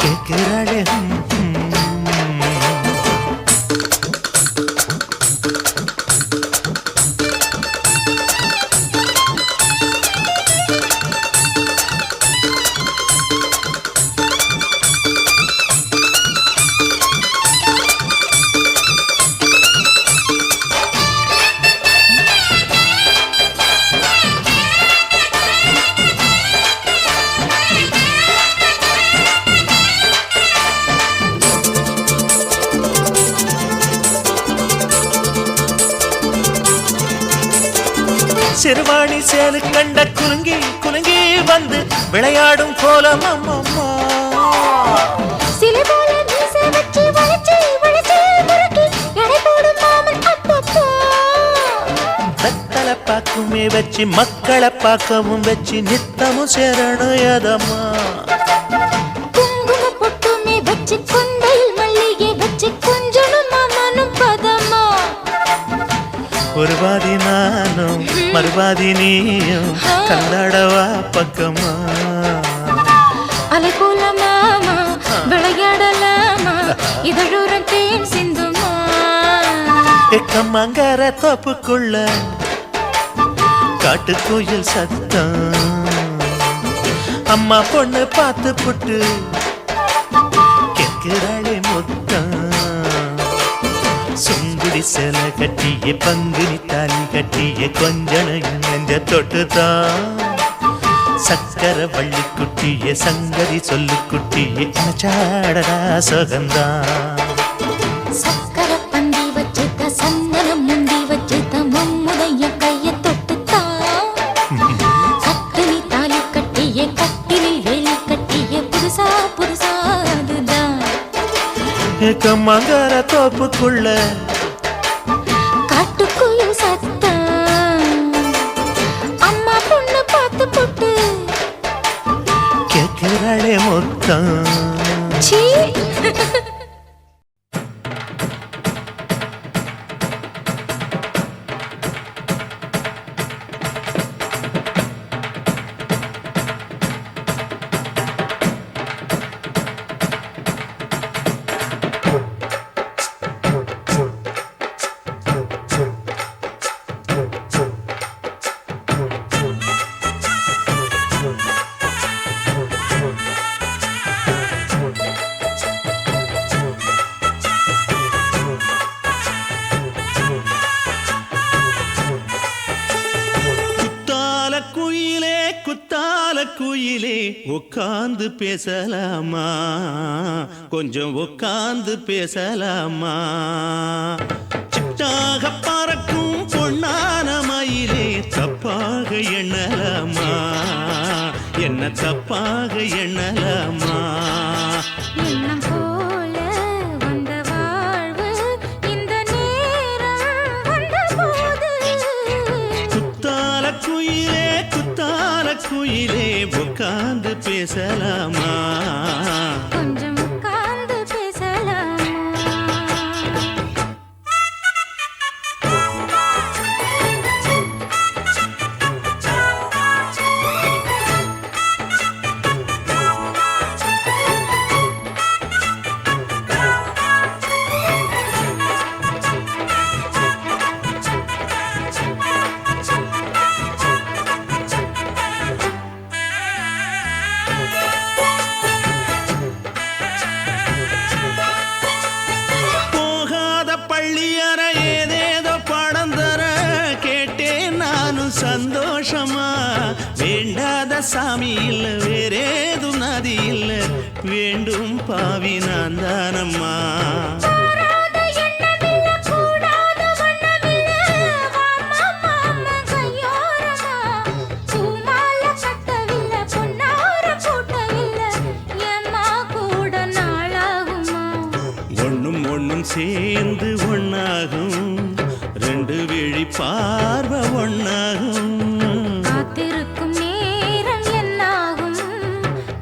கேட்கிறாளே சிறுவாணி சேலு கண்ட குலுங்கி குலுங்கி வந்து விளையாடும் கோலம் அம்மம்மா. சிலை போல மீசை வச்சு வளைச்சு வளைச்சு முறுக்கி எடை போடும் மாமன் அப்பப்பா. வெத்தலை பாக்குமே வச்சு மக்களை பார்க்கவும் வச்சு நித்தமும் சேரணும் எதம்மா. குங்கும பொட்டுமே வச்சு கொண்டையில் மல்லிகை வச்சு கொஞ்சனும் மாமனும் பதமா. ஒரு பாதி நானும் மறுபாதி நீயும் கல்லாடவா பக்கமா. அலை போல மாமா விளையாடலாமா இதழுரம் தேன் சிந்துமா. எக்கம்மங்கர தோப்புக்குள்ள காட்டுக்குயில் சத்தம். அம்மா பொண்ணு பார்த்து புட்டு கேட்கிறாளே முத்தம். சுங்குடி சேலை கட்டிய பங்குனி தாலி கட்டிய கொஞ்சனையும் நெஞ்ச தொட்டுதான். சக்கர வள்ளி குட்டிய சங்கதி சொல்லு குட்டிய அச்சாடடா சுகந்தான். சக்கர பந்தி வச்சுட்ட சந்தனம் முந்தி வச்சுட்ட மம்முடைய கைய தொட்டுத்தான். கட்டினி தாலி கட்டிய கட்டிலில் வேலி கட்டிய புதுசா புதுசா அதுதான். எக்கம்மங்கர தோப்புக்குள்ள காட்டுக்குயில் சத்தம். அம்மா பொண்ணு பார்த்து போட்டு கேட்கிறாளே முத்தம். சீ. குத்தால குயிலே உட்கார்ந்து பேசலாமா, கொஞ்சம் உட்கார்ந்து பேசலாமா. சிட்டாக பறக்கும் பொன்னான மயிலே தப்பாக எண்ணலாமா, என்ன தப்பாக எண்ணலாமா. எண்ணம் போல வந்த வாழ்வு இந்த நேரம் வந்தபோது. குத்தால குயிலே குத்தால குயிலே உட்கார்ந்து பேசலாமா, கொஞ்சம் உட்கார்ந்து பேசலாமா. போகாத பள்ளியற ஏதேதோ பாடம் தர கேட்டேன் நானும் சந்தோஷமா. வேண்டாத சாமி இல்ல வேறேது நதி இல்ல, வேண்டும் பாவி நான் தானம்மா. கூடாத எண்ணமில்ல கூடாத வண்ணமில்ல, வாமா மாமா கையோரமா. பூமால கட்டவில்லை பொன்னார கூட்டவில்லை, ஏம்மா கூட நாளாகுமா. ஒண்ணும் ஒண்ணும் சேர்ந்து ஒண்ணாகும், ரெண்டு விழி பார்வை ஒண்ணாகும். காத்திருக்கும் நேரம் என்னாகும்,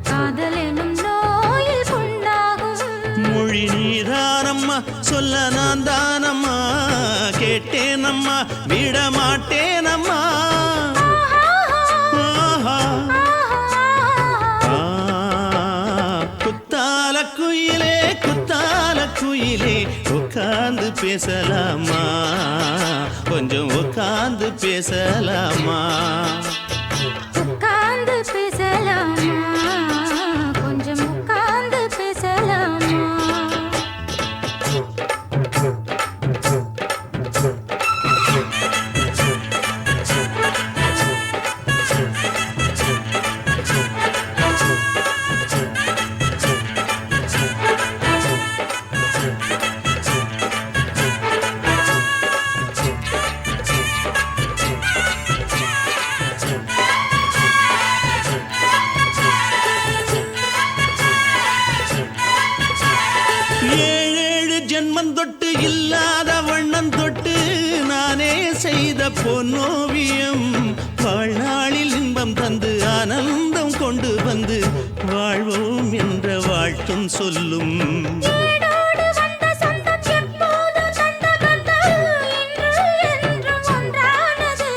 காதல் எனும் நோயில் புண்ணாகும். மொழி நீதானம்மா சொல்ல நான் தானம்மா, கேட்டேனம்மா விட மாட்டேனம்மா. ஆஹா. ஆ, குத்தால குயிலே குத்தால குயிலே உட்கார்ந்து பேசலாமா, கொஞ்சம் உட்கார்ந்து பேசலாமா. உட்கார்ந்து பேசலாமா, கொஞ்சம் உட்கார்ந்து பேசலாமா. ஏழேழு ஜென்மம் தொட்டு இல்லாத வண்ணம் தொட்டு நானே செய்த பொன்னோவியம் வாழ்நாளில் இன்பம் தந்து ஆனந்தம் கொண்டு வந்து வாழ்வோம் என்ற வாழ்த்தும் சொல்லும் ஏடோடு வந்த சொந்தம் எப்போதும் தந்த பந்தம் இன்று என்றும் ஒன்றானது.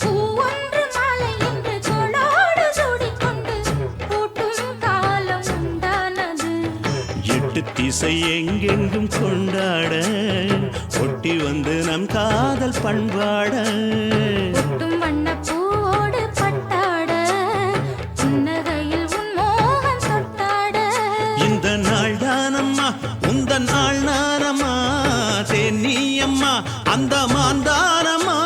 பூ ஒன்று மாலை என்று தோளோடு சூடிக்கொண்டு பூட்டும் காலம் உண்டானது. எட்டு திசை எங்கெங்கும் கொண்டாட ஒட்டி வந்து நம் காதல் பண்பாட ஒட்டும் வண்ணப் பூவோடு பட்டாட புன்னகையில் உன் மோகம் தொட்டாட. இந்த நாள் தானம்மா உந்த நாள் நானம்மா தேனி அம்மா அந்த மாந்தானம்மா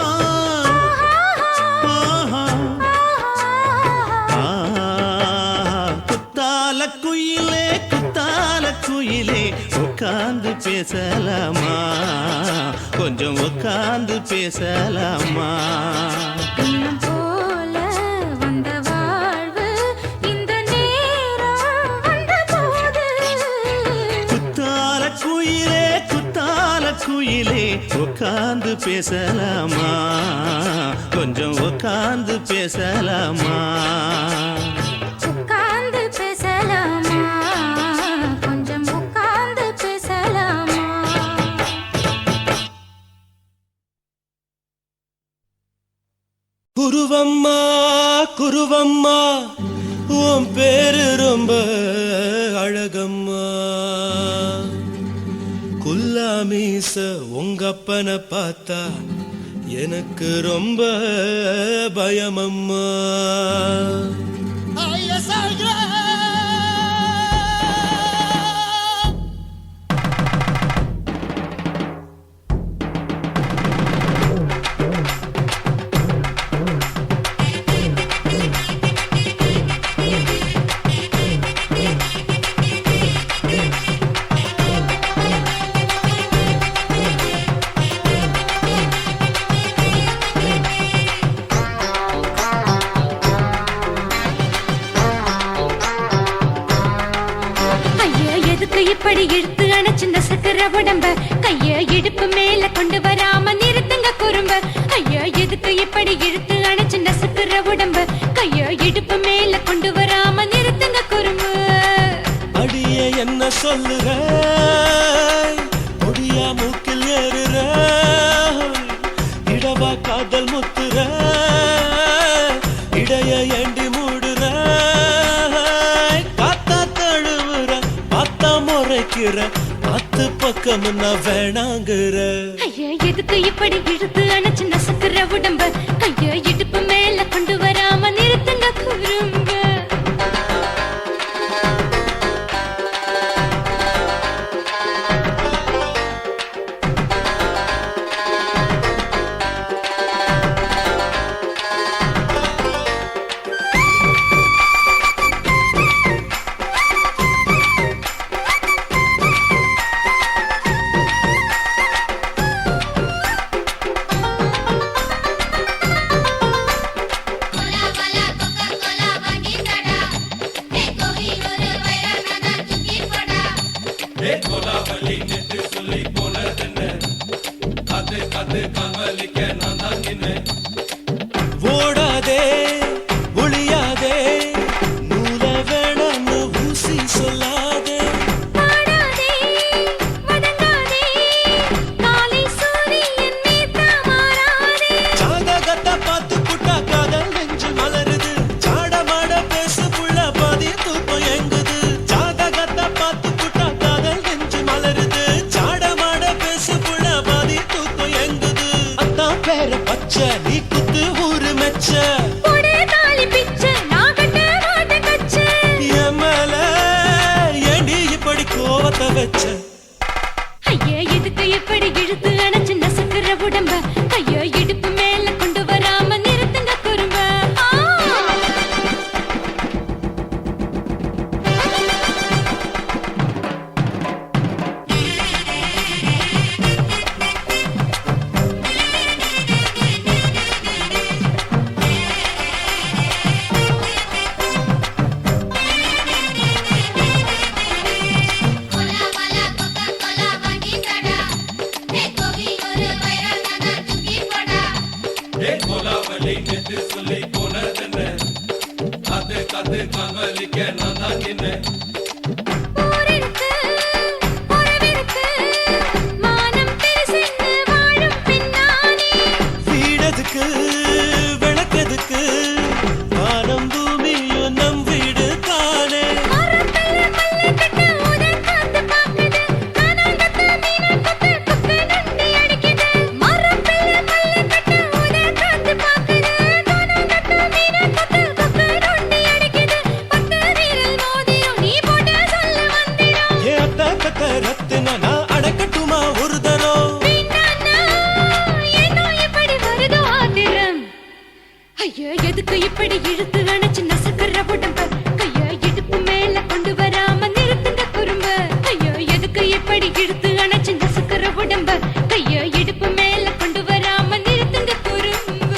குத்தால குயிலே உட்கார்ந்து பேசலாமா கொஞ்சம் உட்கார்ந்து பேசலாமா பின்னம் போல வந்த வாழ்வு இந்த நேரம் வந்தபோது. குத்தால குயிலே உட்கார்ந்து பேசலாமா கொஞ்சம் உட்கார்ந்து பேசலாமா உட்கார்ந்து பேசலாமா கொஞ்சம் உட்கார்ந்து பேசலாமா. குருவம்மா குருவம்மா உன் பேரு ரொம்ப அழகம்மா குல்லாமீச உங்க அப்பனை பார்த்தா எனக்கு ரொம்ப பயமம்மா இப்படி இழுத்து அணைச்சிருந்த சக்கர உடம்ப கைய இடுப்பு மேல கொண்டு வராம நிறுத்துங்க குறும்ப. ஐயா எதுக்கு இப்படி இழுத்து அணைச்சிருந்த சக்கர உடம்ப கைய இடுப்பு மேல கொண்டு வராம நிறுத்துங்க குறும்பு. அடியே என்ன சொல்லுற ஒடியா மூக்கில் ஏறுற இடவா காதல் முத்துற இடைய ஏண்டி மூடுற காத்தா தழுவுற பார்த்தா முறைக்கிற பத்து பக்கம் நான் வேணாங்குற. ஐயா எதுக்கு இப்படி இழுத்து அணைச்சிருந்த சக்கர உடம்ப கைய இடுப்பு மேல கொண்டு வராம நிறுத்துங்க குறும்ப. ஓடாதே ஒளியாதே நூல வேணான்னு ஊசி சொல்லாதே பாடாதே வதங்காதே காலை சூரியன் மீதா மாறாதே. ஜாதகத்தை பார்த்து புட்டா காதல் நெஞ்சு மலருது சாடமாட பேசு புள்ள பாதி தூக்கம் எங்குது ஜாதகத்தை பார்த்து புட்டா காதல் நெஞ்சு மலருது சாடமாட பேசு புள்ள பாதி தூக்கம் எங்குது அத்தான் பேர பச்சை நீ குத்து ஊரு மெச்ச போடே தாலி பிச்சை நான் கட்ட மாட்ட கச்சை. என் மேல ஏண்டி இப்படி கோவத்தை வச்ச ஐயா எதுக்கு இப்படி இழுத்து அணைச்சிருந்த சக்கர உடம்ப கைய இடுப்பு மேல கொண்டு வராம நிறுத்துங்க குறும்ப. கொலா ஊரிருக்கு, உறவிருக்கு, மானம் பெருசென்று வாழும் பெண்ணானே. வீடதுக்கு விளக்கதுக்கு வானம் பூமியும் நம் வீடு தானே. மரத்துல மல்லு கட்டு உதன் காத்து பாக்குது, கானாங்கத்து மீனாங்கத்து குக்கு நொண்டி அடிக்குது. மரத்துல மல்லு கட்டு உதன் காத்து பாக்குது, கானாங்கத்து மீனாங்கத்து குக்கு நொண்டி அடிக்குது. பத்து வீரல் மோதிரம் நீ போட்டு சொல்ல மந்திரம். ஏ அத்த கத்த ரத்தின நான் அடக்கட்டுமா ஒரு தரம். வேண்டாண்ணா, ஏனோ இப்படி வருதோ ஆத்திரம். ஐயோ, எதுக்கு இப்படி இழுத்து அணைச்சு நசுக்குற உடம்ப? கைய இடுப்பு மேல கொண்டு வராம நிறுத்துங்க குறும்ப. ஐயோ, எதுக்கு இப்படி இழுத்து அணைச்சு நசுக்குற உடம்ப? கைய இடுப்பு மேல கொண்டு வராம நிறுத்துங்க குறும்ப.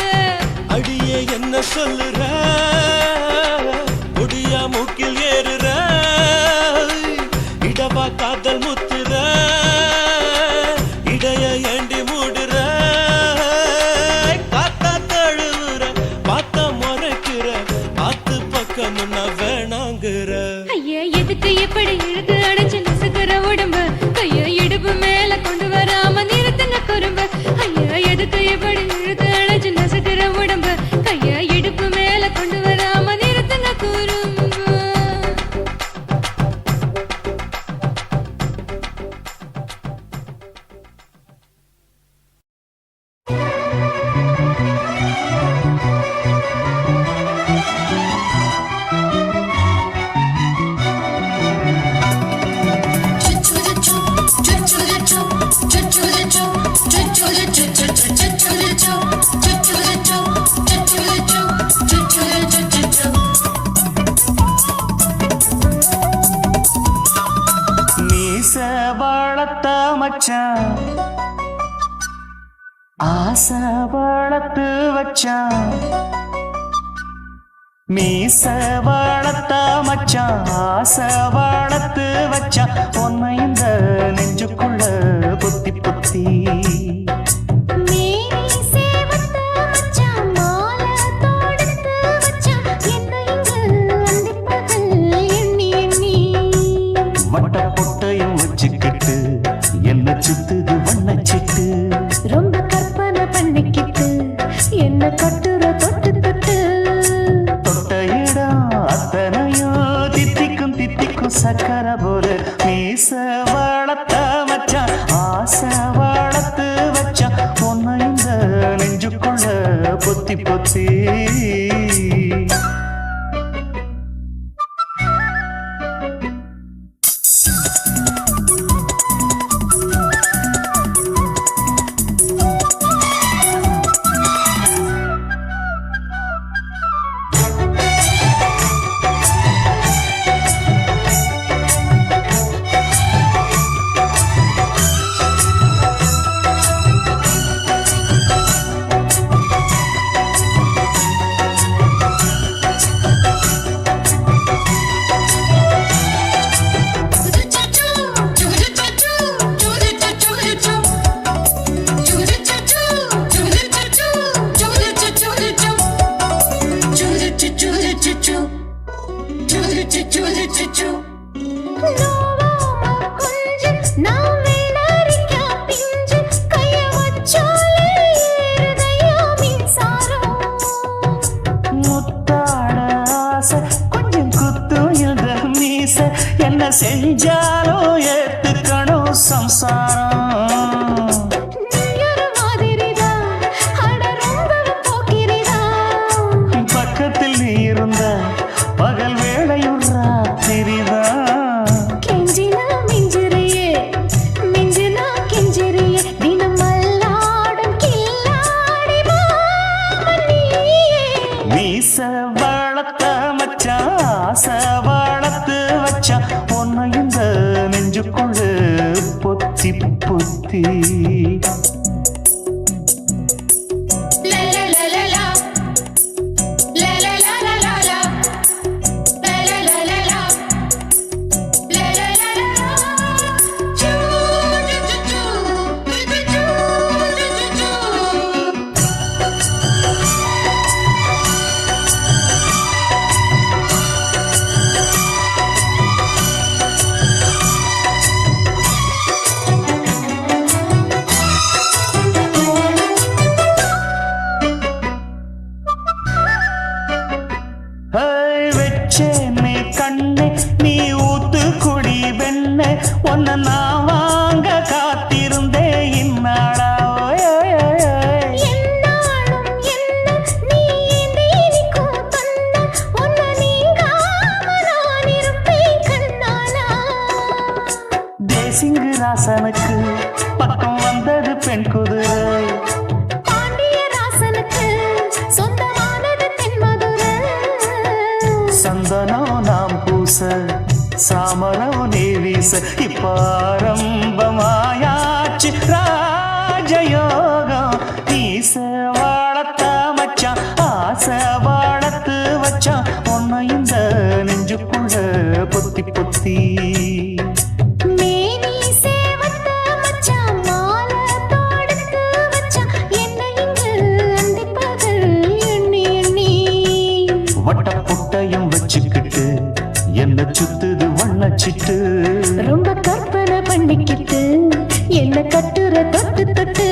அடியே என்ன சொல்லுற முடியா மூக்கில் ஏறுற இடவா காதல் முத்துற இடைய ஏண்டி மூடுற காத்தா தழுவுற பார்த்த முறைக்கிற ஆத்து பக்கம் நான் வேணாங்குற. ஐயா, எதுக்கு இப்படி இழுத்து அணைச்சு நசுக்குற உடம்ப? கைய இடுப்பு மேல கொண்டு வராம நிறுத்துங்க குறும்ப. ஐயா, எதுக்கு இப்படி இழுத்து அணைச்சு நசுக்குற உடம்ப? கைய இடுப்பு மேல கொண்டு வராம நிறுத்துங்க குறும்ப. மீச வளர்த்த மச்சான் ஆசை வளர்த்து வச்சான். மீச வளர்த்த மச்சான் ஆசை வளர்த்து வச்சான். உன்னை இந்த நெஞ்சுக்குள்ள பொத்தி பொத்தி மேனி சேவத்த மச்சான் மாலை தொடுத்து வச்சான் என்ன இங்கு அந்திப்பகல் எண்ணி எண்ணி வட்ட பொட்டையும் வச்சுக்கிட்டு என்ன சுத்துது வண்ணச்சிட்டு. ரொம்ப கற்பனை பண்ணிக்கிட்டு என்ன கட்டுற தொட்டு தொட்டு தொட்ட இடம் அத்தனையும் தித்திக்கும் தித்திக்கும் சக்கர போல. மீச வளர்த்த மச்சான் ஆசை வளர்த்து வச்சான். உன்னை இந்த நெஞ்சுக்குள்ள பொத்தி பொத்தி என்ன செஞ்சாலும் ஏத்துக்கணும் சம்சாரம். பக்கத்தில் நீ இருந்த பகல் வேளையும் ராத்திரிதான். கெஞ்சினா மிஞ்சிரியே மிஞ்சினா கெஞ்சிரியே தினம் மல்லாடும் கில்லாடி மாமணியே. மீச வளர்த்த மச்சான் ஆசை வளர்த்து வச்சா. உன்னை இந்த நெஞ்சுக்குள்ள பொத்தி பொத்தி ராசனுக்கு பக்கம் வந்தது பெண் குதிரை பாண்டிய ராசனுக்கு சொந்தமானது தென்மதுரை சந்தனம் நாம் பூச சாமரம் நீ வீச இப்ப ஆரம்பமாயாச்சு ராஜயோகம் ஈச வாழத்த மச்சான் ஆசை வாழத்து வச்சான் உன்னை இந்த நெஞ்சுக்குள்ள பொத்தி பொத்தி மேனி சேவத்த மச்சான் மாலை தோடுத்து வச்சான் என்னை இங்கு அந்திப்பகல் எண்ணி எண்ணி வட்ட புட்டையும் வச்சுக்கிட்டு என்ன சுத்துது வண்ணச்சிட்டு ரொம்ப கற்பனை பண்ணிக்கிட்டு என்ன கட்டுற தொட்டு தொட்டு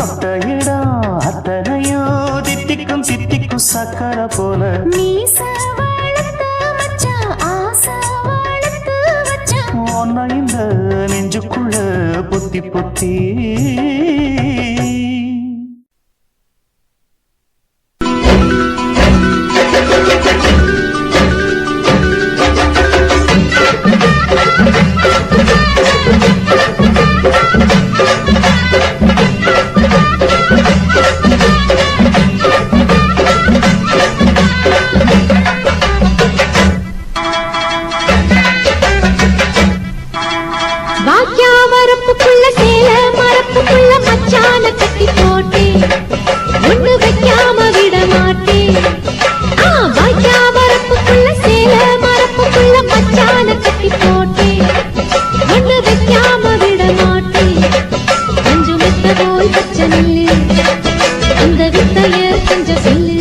தொட்ட இடம் அத்தனையோ தித்திக்கும் தித்திக்கும் சக்கரை போல மீச வளர்த்த மச்சான் ஆசை வளர்த்து வச்சான் உன்னை இந்த நெஞ்சுக்குள்ள பொத்தி பொத்தி வாக்கியா வரப்புக்குள்ள சேல மரப்புக்குள்ள மச்சான கட்டி போட்டேன் ஒண்ணு வைக்காம விட மாட்டேன் வாக்கியா வரப்புக்குள்ள சேல மரப்புக்குள்ள மச்சான கட்டி போட்டேன் ஒண்ணு வைக்காம விட மாட்டேன் கொஞ்சம் மெத்த போல் பச்சை நெல்லு அந்த வித்தைய கொஞ்சம் சொல்லு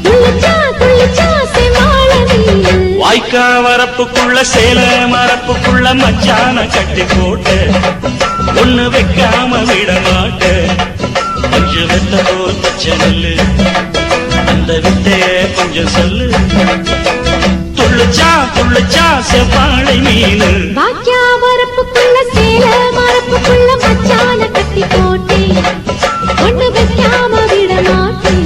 துள்ளிச்சா துள்ளிச்சா செவாழ நீலு வாய்க்கா வரப்புக்குள்ள சேல மரப்புக்குள்ள மச்சான கட்டி போட்டு ஒண்ணு வைக்காம விட மாட்ட கொஞ்சம் வெத்த போல் பச்சை நெல்லு அந்த வித்தைய கொஞ்சம் சொல்லு துள்ளுச்சா செவ்வாழை மீனு வாக்கியா வரப்புக்குள்ள சேல மரப்புக்குள்ள மச்சான கட்டி போட்டேன் ஒண்ணு வைக்காம விட மாட்டேன்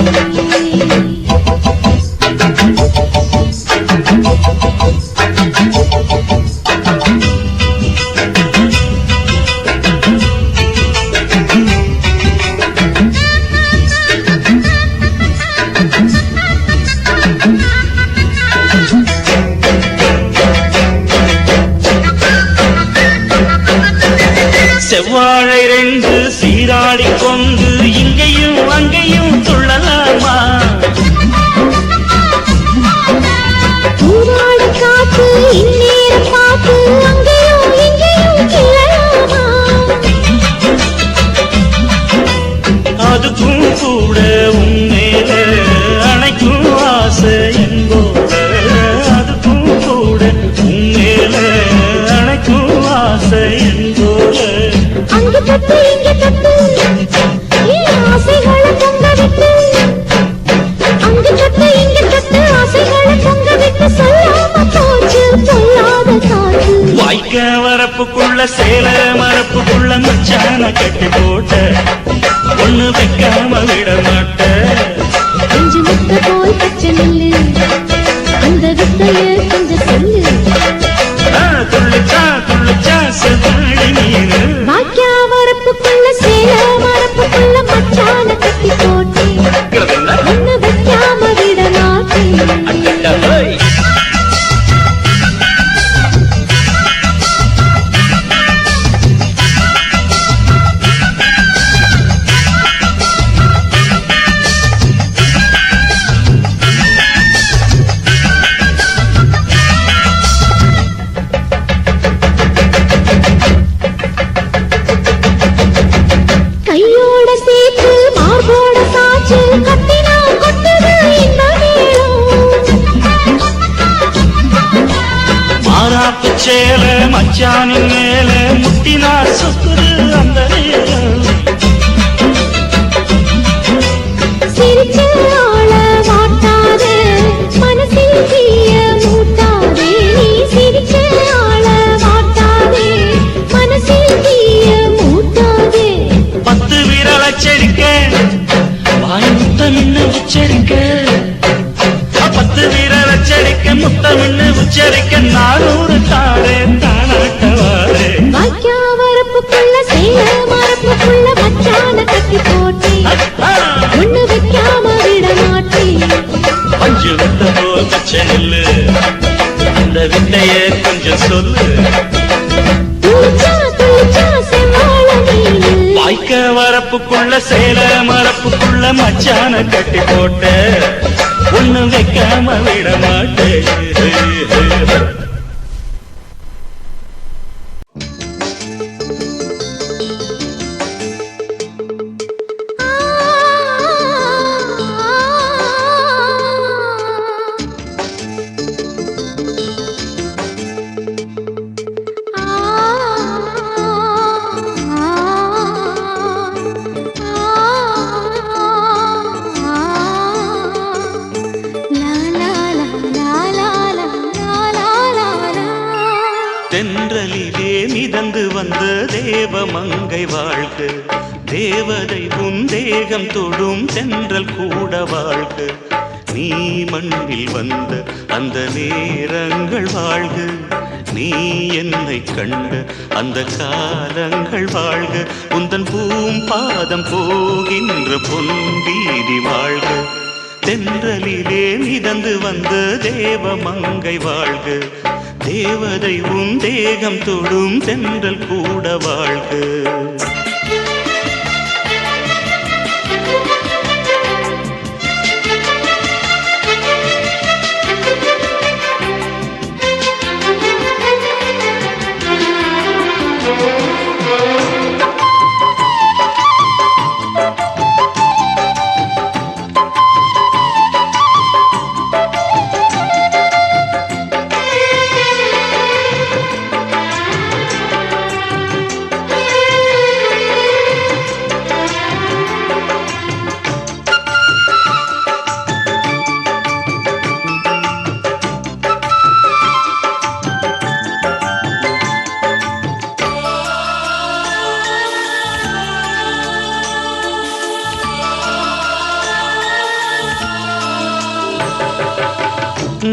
செவ்வாழை ரெண்டு சீராடி கொண்டு இங்கேயும் அங்கேயும் துள்ளலாமா ஊராடு காத்து இந்நேரம் பார்த்து அங்கேயும் இங்கேயும் கிளலாமா அதுக்கும் கூட உன்னேல அணைக்கும் ஆசை என்போட அதுக்கும் கூட உன்னேல அணைக்கும் ஆசை என்போட அங்கு தொட்டு இங்க தொட்டு என் ஆசைகளை பொங்க விட்டு அங்கு தொட்டு இங்க தொட்டு ஆசைகளை பொங்க விட்டு சொல்லாம போச்சு சொல்லாத காற்று வாய்க்க வரப்புக்குள்ள சேல மரப்புக்குள்ள மச்சான கட்டி போட்ட ஒண்ணு வைக்காம விட மாட்ட கொஞ்சம் முத்த போல் பச்சை நெல்லு அந்த வித்தைய கொஞ்சம் சொல்லு துள்ளுச்சா செவ்வாழை மீனு வாக்கியா வரப்புக்குள்ள சேல மரப்புக்குள்ள மச்சான கட்டி போட்டேன் ஒண்ணு வைக்காம விட மாட்டேன் கையோட சேர்த்து மார்போட சாச்சு கத்தினா கொட்டுது இந்த மாறாப்பு சேல மச்சானின் மேல முட்டினா சுத்துது அந்த நேரம் சிரிச்ச ஆள மாட்டாதே மனசில் தீய மூட்டாதே நீ சிரிச்ச ஆள மாட்டாதே மனசில் தீய மூட்டாதே 10 விரல் அச்சரிக்க வாய் முத்தமின்னு உச்சரிக்க 10 விரல் அச்சரிக்க முத்தமின்னு உச்சரிக்க 400 தாரே தானாட்டவாரே சொல்லு துளிச்சா துளிச்சா செவ்வாழ நீனு வாய்க்க வரப்புக்குள்ள சேல மரப்புக்குள்ள மச்சான கட்டி போட்ட ஒண்ணு வைக்காம விட மாட்டேன் தென்றலிலே மிதந்து வந்த தேவமங்கை வாழ்க தேவதை உன் தேகம் தொடும் தென்றல் கூட வாழ்க நீ மண்ணில் வந்த அந்த நேரங்கள் வாழ்க நீ என்னை கண்ட அந்த காலங்கள் வாழ்க உந்தன் பூம்பாதம் போகின்ற பொன் வீதி வாழ்க தென்றலிலே மிதந்து வந்த தேவமங்கை வாழ்க தேவதை உன் தேகம் தொடும் தென்றல் கூட வாழ்க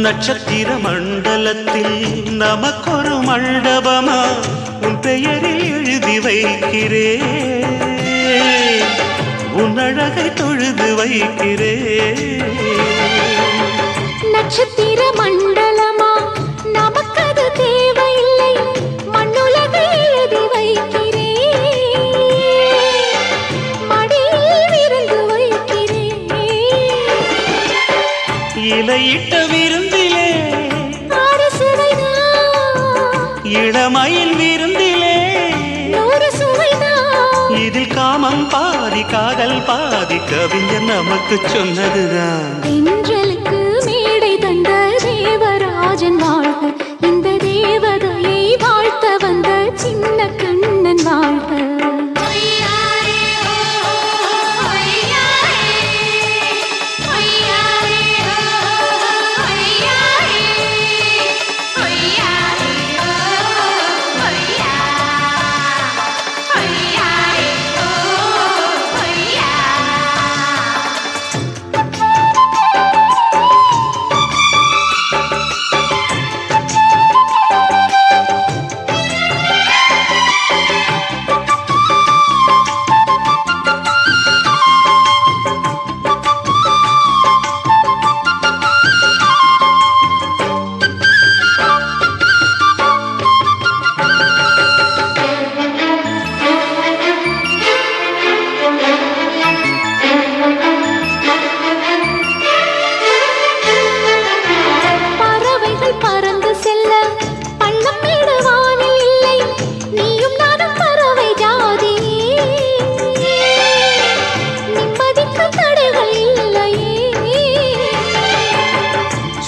நட்சத்திர மண்டலத்தில் நமக்கொரு மண்டபமா உன் பெயரில் எழுதி வைக்கிறேன் உன் அழகை தொழுது வைக்கிறேன் நட்சத்திர மண்டலமா நமக்கது தேவையில்லை மண்ணுலகை எழுதி வைக்கிறேன் மடியில் விருந்து வைக்கிறேன் இலையிட்ட விருந்திலே இளமயில் விருந்திலே இதில் காமம் பாதி காதல் பாதி கவிஞர் நமக்கு சொன்னதுதான் தென்றலுக்கு மேடை தந்த தேவராஜன் வாழ்க இந்த தேவதையை வாழ்த்த வந்த சின்ன கண்ணன் வாழ்க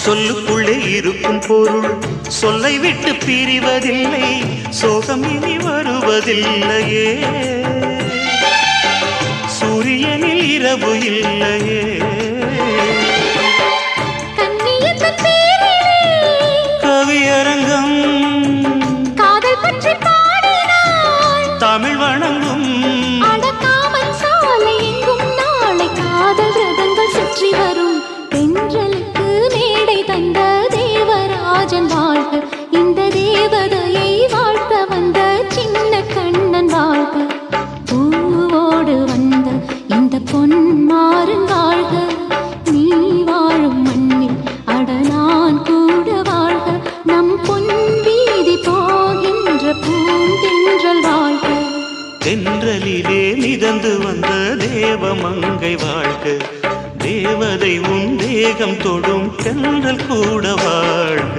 சொல்லுக்குள்ளே இருக்கும் பொருள் சொல்லை விட்டு பிரிவதில்லை சோகம் இனி வருவதில்லையே சூரியனில் இரவு இல்லையே கவியரங்கம் காதல் பற்றி பாடினாள் தமிழ் வணங்கும் அடக்காமல் சாலை எங்கும் நாளை காதல் ரதங்கள் சுற்றி வரும் தென்றலுக்கு மேடை தந்த தேவராஜன் வாழ்க இந்த தேவதையை வாழ்த்த வந்த சின்ன கண்ணன் வாழ்க பூவோடு வந்த இந்த பொன்மாறன் வாழ்க தேவமங்கை வாழ்க, தேவதை உன் தேகம் தொடும் தென்றல் கூட வாழ்க.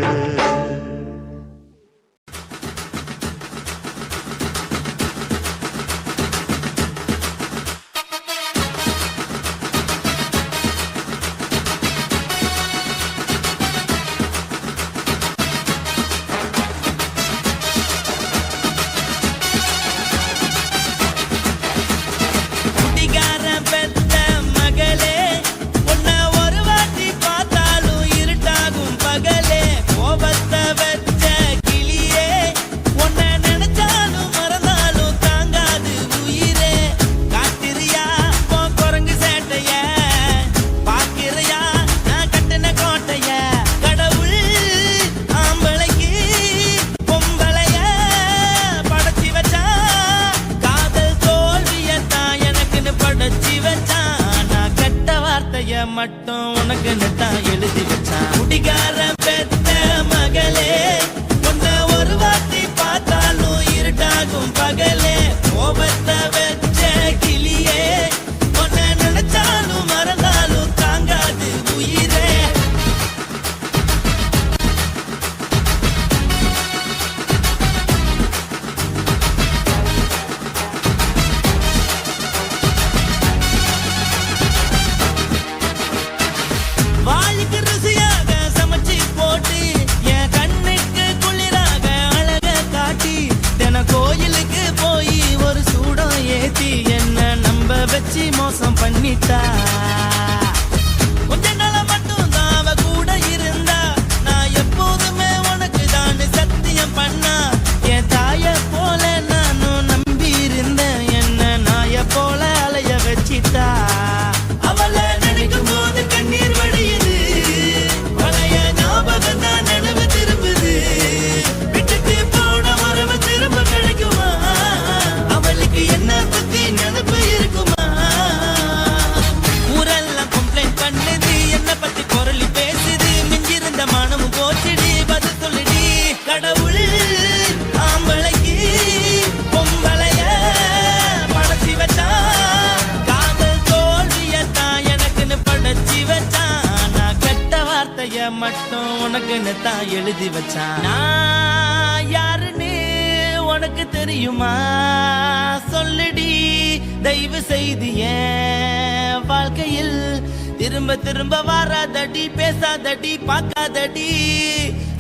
மட்டும் உனக்கு தான் எழுதி வச்சான். குடிகார பெத்த மகளே, உன்னை ஒரு வாட்டி பார்த்தாலும் இருட்டாகும் பகலே. கோபத்தை வச்ச கிளியே, உன்னை நினைச்சாலும் மறந்தாலும் தாங்காது உயிரே. வாளுக்கு ருசியாக சமைச்சு போட்டு என் கண்ணுக்கு குளிராக அழக காட்டி, தின கோயிலுக்கு போய் ஒரு சூடம் ஏத்தி என்ன நம்ப வச்சு மோசம் பண்ணிட்டா. கொஞ்ச நாள மட்டும் தான் அவ கூட இருந்தா, நான் எப்போதுமே உனக்கு தான் சத்தியம் பண்ணா. என் தாய போல நானும் நம்பி இருந்தேன், என்ன நாய போல அலைய வச்சிட்டா. அவளை நினைக்கும் போது கண்ணீர் வடியுது, பழைய ஞாபகம் தான் நினைவு திரும்புது. விட்டுட்டு போன உறவு திரும்ப கிடைக்குமா? அவளுக்கு என்ன பத்தி நினைப்பு இருக்குமா? ஊரெல்லாம் கம்ப்ளைண்ட் பண்ணுது, என்ன பத்தி குரலி பேசுது. மிஞ்சிருந்த மானமும் போச்சுடி, பதில் சொல்லுடி. கடவுள் ஆம்பளைக்கு பொம்பளைய படைச்சி வச்சா, காதல் தோல்வியத்தான் எனக்குன்னு படைச்சி வச்சான். நான் கெட்ட வார்த்தைய மட்டும் உனக்குன்னு தான் எழுதி வச்சான். நான் யாருன்னு உனக்கு தெரியுமா? சொல்லுடி தயவு செய்து என் வாழ்க்கையில் திரும்ப திரும்ப வராதடி, பேசாதடி, பார்க்காதடி.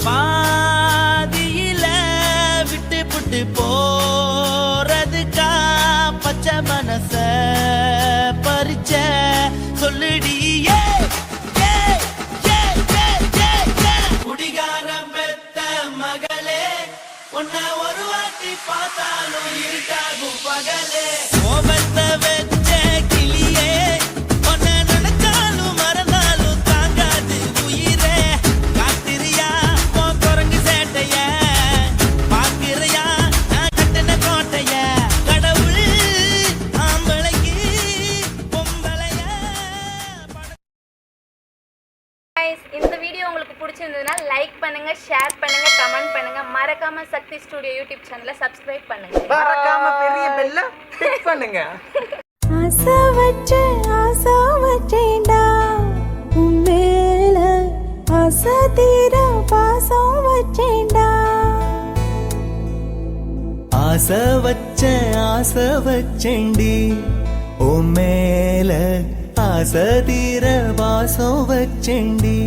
பாதியில விட்டு புட்டு போறதுக்கா பச்சை மனச பறிச்ச சொல்லுடி. குடிகாரம் பெத்த மகளே, உன்னை ஒரு வாட்டி பார்த்தாலும் இருட்டாகும் பகலே. கோபத்தை வச்ச கிளியே, உன்னை நினைச்சாலும் மறந்தாலும் தாங்காது உயிரே. காத்திரியா உன் குரங்கு சேட்டைய, பார்க்கிறியா நான் கட்டின கோட்டைய. கடவுள் ஆம்பளைக்கு பொம்பளைய இந்த வீடியோ உங்களுக்கு பிடிச்சிருந்ததுன்னா லைக் பண்ணுங்க, ஷேர் பண்ணுங்க, கமெண்ட் பண்ணுங்க. மறக்காம சக்தி ஸ்டுடியோ யூடியூப் சேனலை சப்ஸ்கிரைப் பண்ணுங்க. மறக்காம பெரிய பெல்ல கிளிக் பண்ணுங்க. ஆசை வச்சேன்டா உன் மேல, ஆசை தீர பாசம் வச்சேன்டா. ஆசை வச்சேன்டி உன் மேல, ஆசை தீர வாசம் வச்சேன்டி.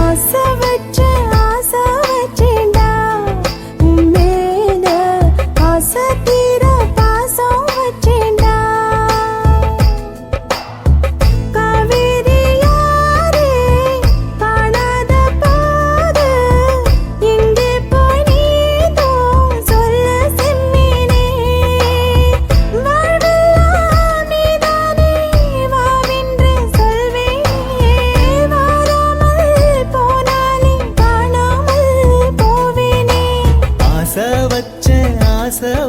ஆசை வச்சேன்டா உன் மேல, ஆசை தீர பாசம் வச்சேன்டா. காவேரி யாரே காணாத போது, எங்கே போய் நீதோ சொல்ல செம்மீனே. வாழ்வெல்லாம் நீதானே வாவென்று சொல்வேனே, வாராமல் போனாலே காணாமல் போவேனே. ஆசை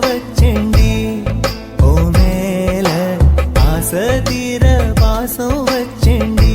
வச்சேன்டி உன் மேல, ஆசை தீர வாசம் வச்சேன்டி.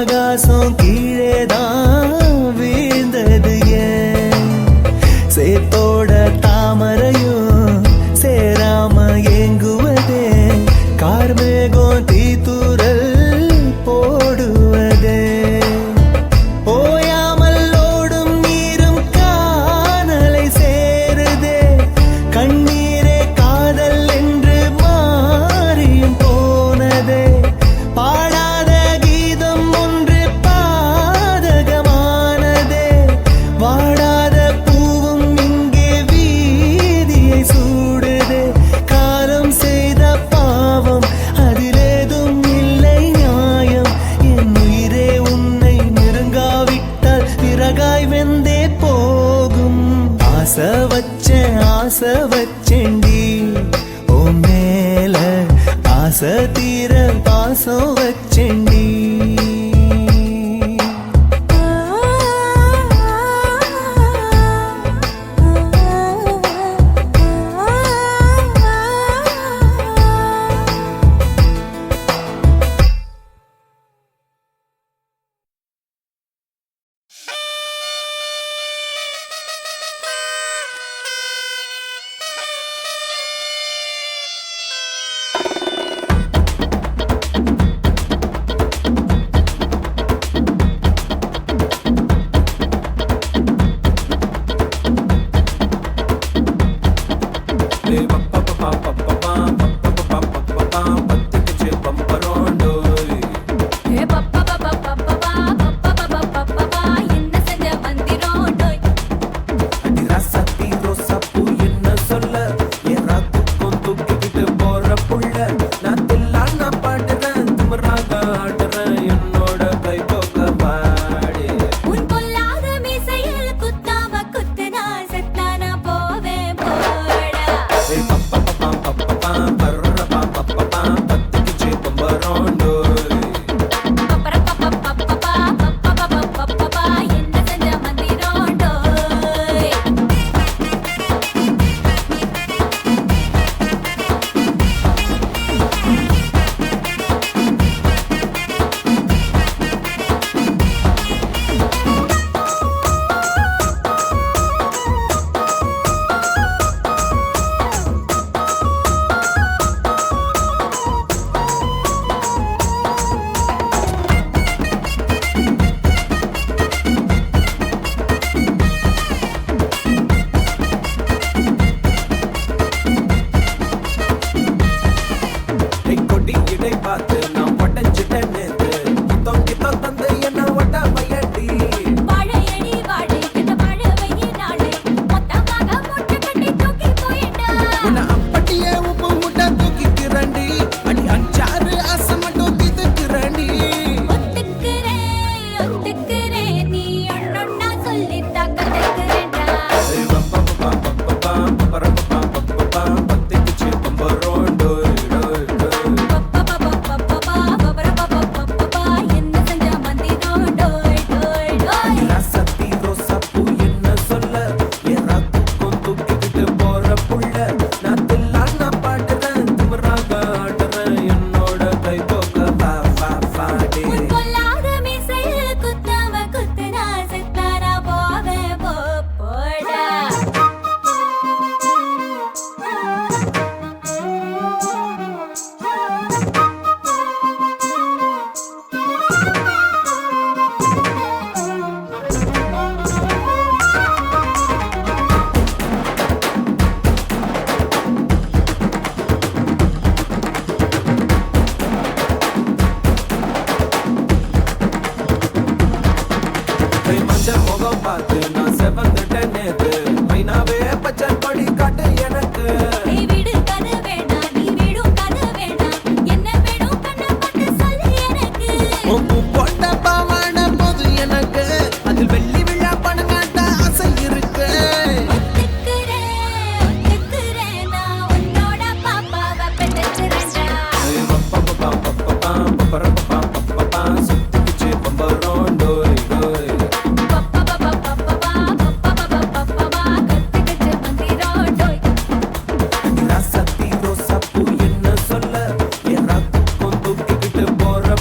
ஆகாசம் கீழேதான் வீழ்ந்தது ஏன் சேத்தோட தாமரையும் சேராம ஏங்குவதே கார்மேகம் தீத்துரல் போடுவதே ஓயாமல் ஓடும் நீரும் காணலை சேருதே கண்ணீரே காதல் என்று மாறியும் போனதே பாடாத கீதம் ஒன்று பாதகமானதே வாடாத பூவும் இங்கே வீதியை சூடுதே காலம் செய்த பாவம் அதிலேதும் இல்லை நியாயம் என் உயிரே உன்னை நெருங்காவிட்டால் பிறகாய் வெந்தே போகும் ஆசை வச்சேன்டி ஓ மேல ஆசை தீர பாசம் வச்சேன்டி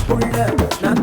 புள்ள நான்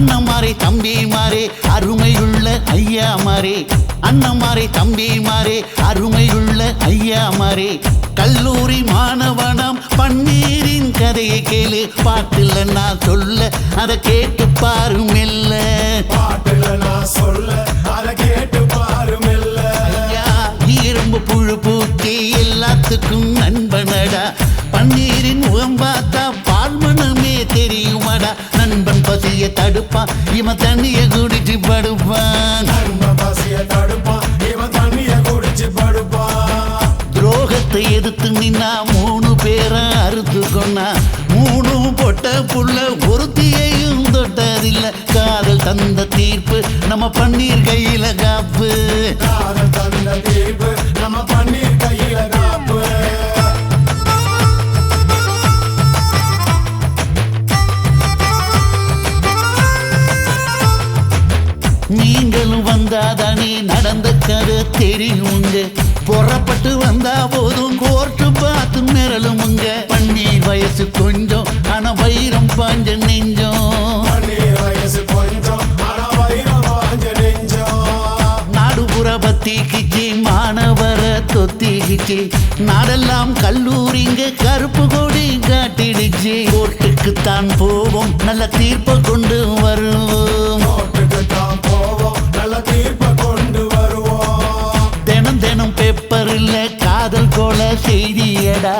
அண்ணமாரே தம்பிமாரே அருமையுள்ள ஐயாமாரே அண்ணமாரே தம்பிமாரே அருமையுள்ள ஐயாமாரே கல்லூரி மாணவனாம் பன்னீரின் கதையை கேளு பாட்டுல நான் சொல்ல அதை கேட்டு பாரு மெல்ல பாட்டுல நான் சொல்ல அதை கேட்டு பாரு மெல்ல ஐயா இரும்பு புழு பூக்கி எல்லாத்துக்கும் நண்பனடா பன்னீரின் முகம் பார்த்தா பால்மனமே தெரியுமாடா நண்பன் பசிய தடுப்பான் இவன் தண்ணிய குடிச்சு படுப்பான் நண்பன் பசிய தடுப்பான் இவன் தண்ணிய குடிச்சு படுப்பான் துரோகத்தை எதிர்த்து நின்னா 3 பேரை அறுத்து கொண்டா 3 பொட்ட புள்ள ஒருத்தியையும் தொட்டதில்லை காதல் தந்த தீர்ப்பு நம்ம பன்னீர் கையில காப்பு காதல் தந்த தீர்ப்பு நம்ம பன்னீர் கையில காப்பு நீங்களும் வந்தாதானே நடந்த கதை தெரியுங்க புறப்பட்டு வந்தா போதும் கோர்ட்டு பார்த்து மிரளுமுங்க பன்னீர் வயசு கொஞ்சம் ஆனா வைரம் பாஞ்ச நெஞ்சம் பன்னீர் வயசு கொஞ்சம் ஆனா வைரம் பாஞ்ச நெஞ்சம் நாடுபுற பத்திக்கிச்சு மாணவர தொத்திக்கிச்சு நாடெல்லாம் கல்லூரிங்க கருப்பு கொடி காட்டிடுச்சு கோர்ட்டுக்குத்தான் போவோம் நல்ல தீர்ப்பை கொண்டு வருவோம் கோர்ட்டுக்குத்தான் போவோம் நல்ல தீர்ப்பை கொண்டு வருவோம் தினம் தினம் பேப்பர்ல காதல் கொலை செய்தியடா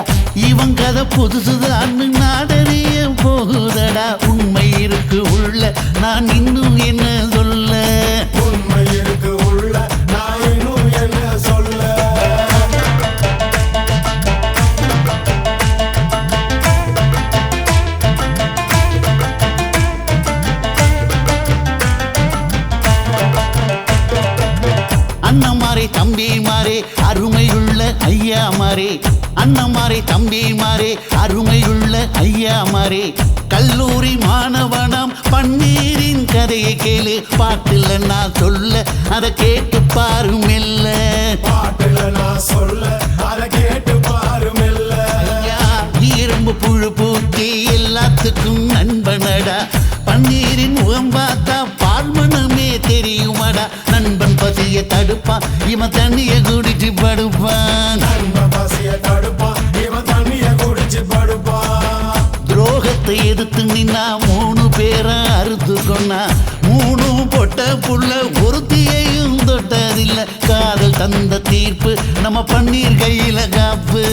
இவன் கதை புதுசுதான் நாடறிய போகுதடா உண்மை இருக்கு உள்ள நான் இன்னும் என்ன சொல்ல உண்மை இருக்கு உள்ள நான் இன்னும் என்ன சொல்ல அண்ணமாரே தம்பிமாரே அருமையுள்ள ஐயாமாரே அண்ணமாரே தம்பிமாரே அருமையுள்ள ஐயாமாரே கல்லூரி மாணவனாம் பன்னீரின் கதையை கேளு பாட்டுல நான் சொல்ல அதை கேட்டு பாரு மெல்ல பாட்டுல நான் சொல்ல அதை கேட்டு பாரு மெல்ல ஐயா இரும்பு புழு பூக்கி எல்லாத்துக்கும் நண்பனடா பன்னீரின் முகம் பார்த்தா பால்மனமே தெரியுமாடா நண்பன் பசிய தடுப்பான் இவன் தண்ணிய குடிச்சு படுப்பான் நண்பன் பசிய தடுப்பான் இவன் தண்ணிய குடிச்சு படுப்பான் துரோகத்தை எதிர்த்து நின்னா 3 பேரை அறுத்து கொண்டா 3 பொட்ட புள்ள ஒருத்தியையும் தொட்டதில்லை காதல் தந்த தீர்ப்பு நம்ம பன்னீர் கையில காப்பு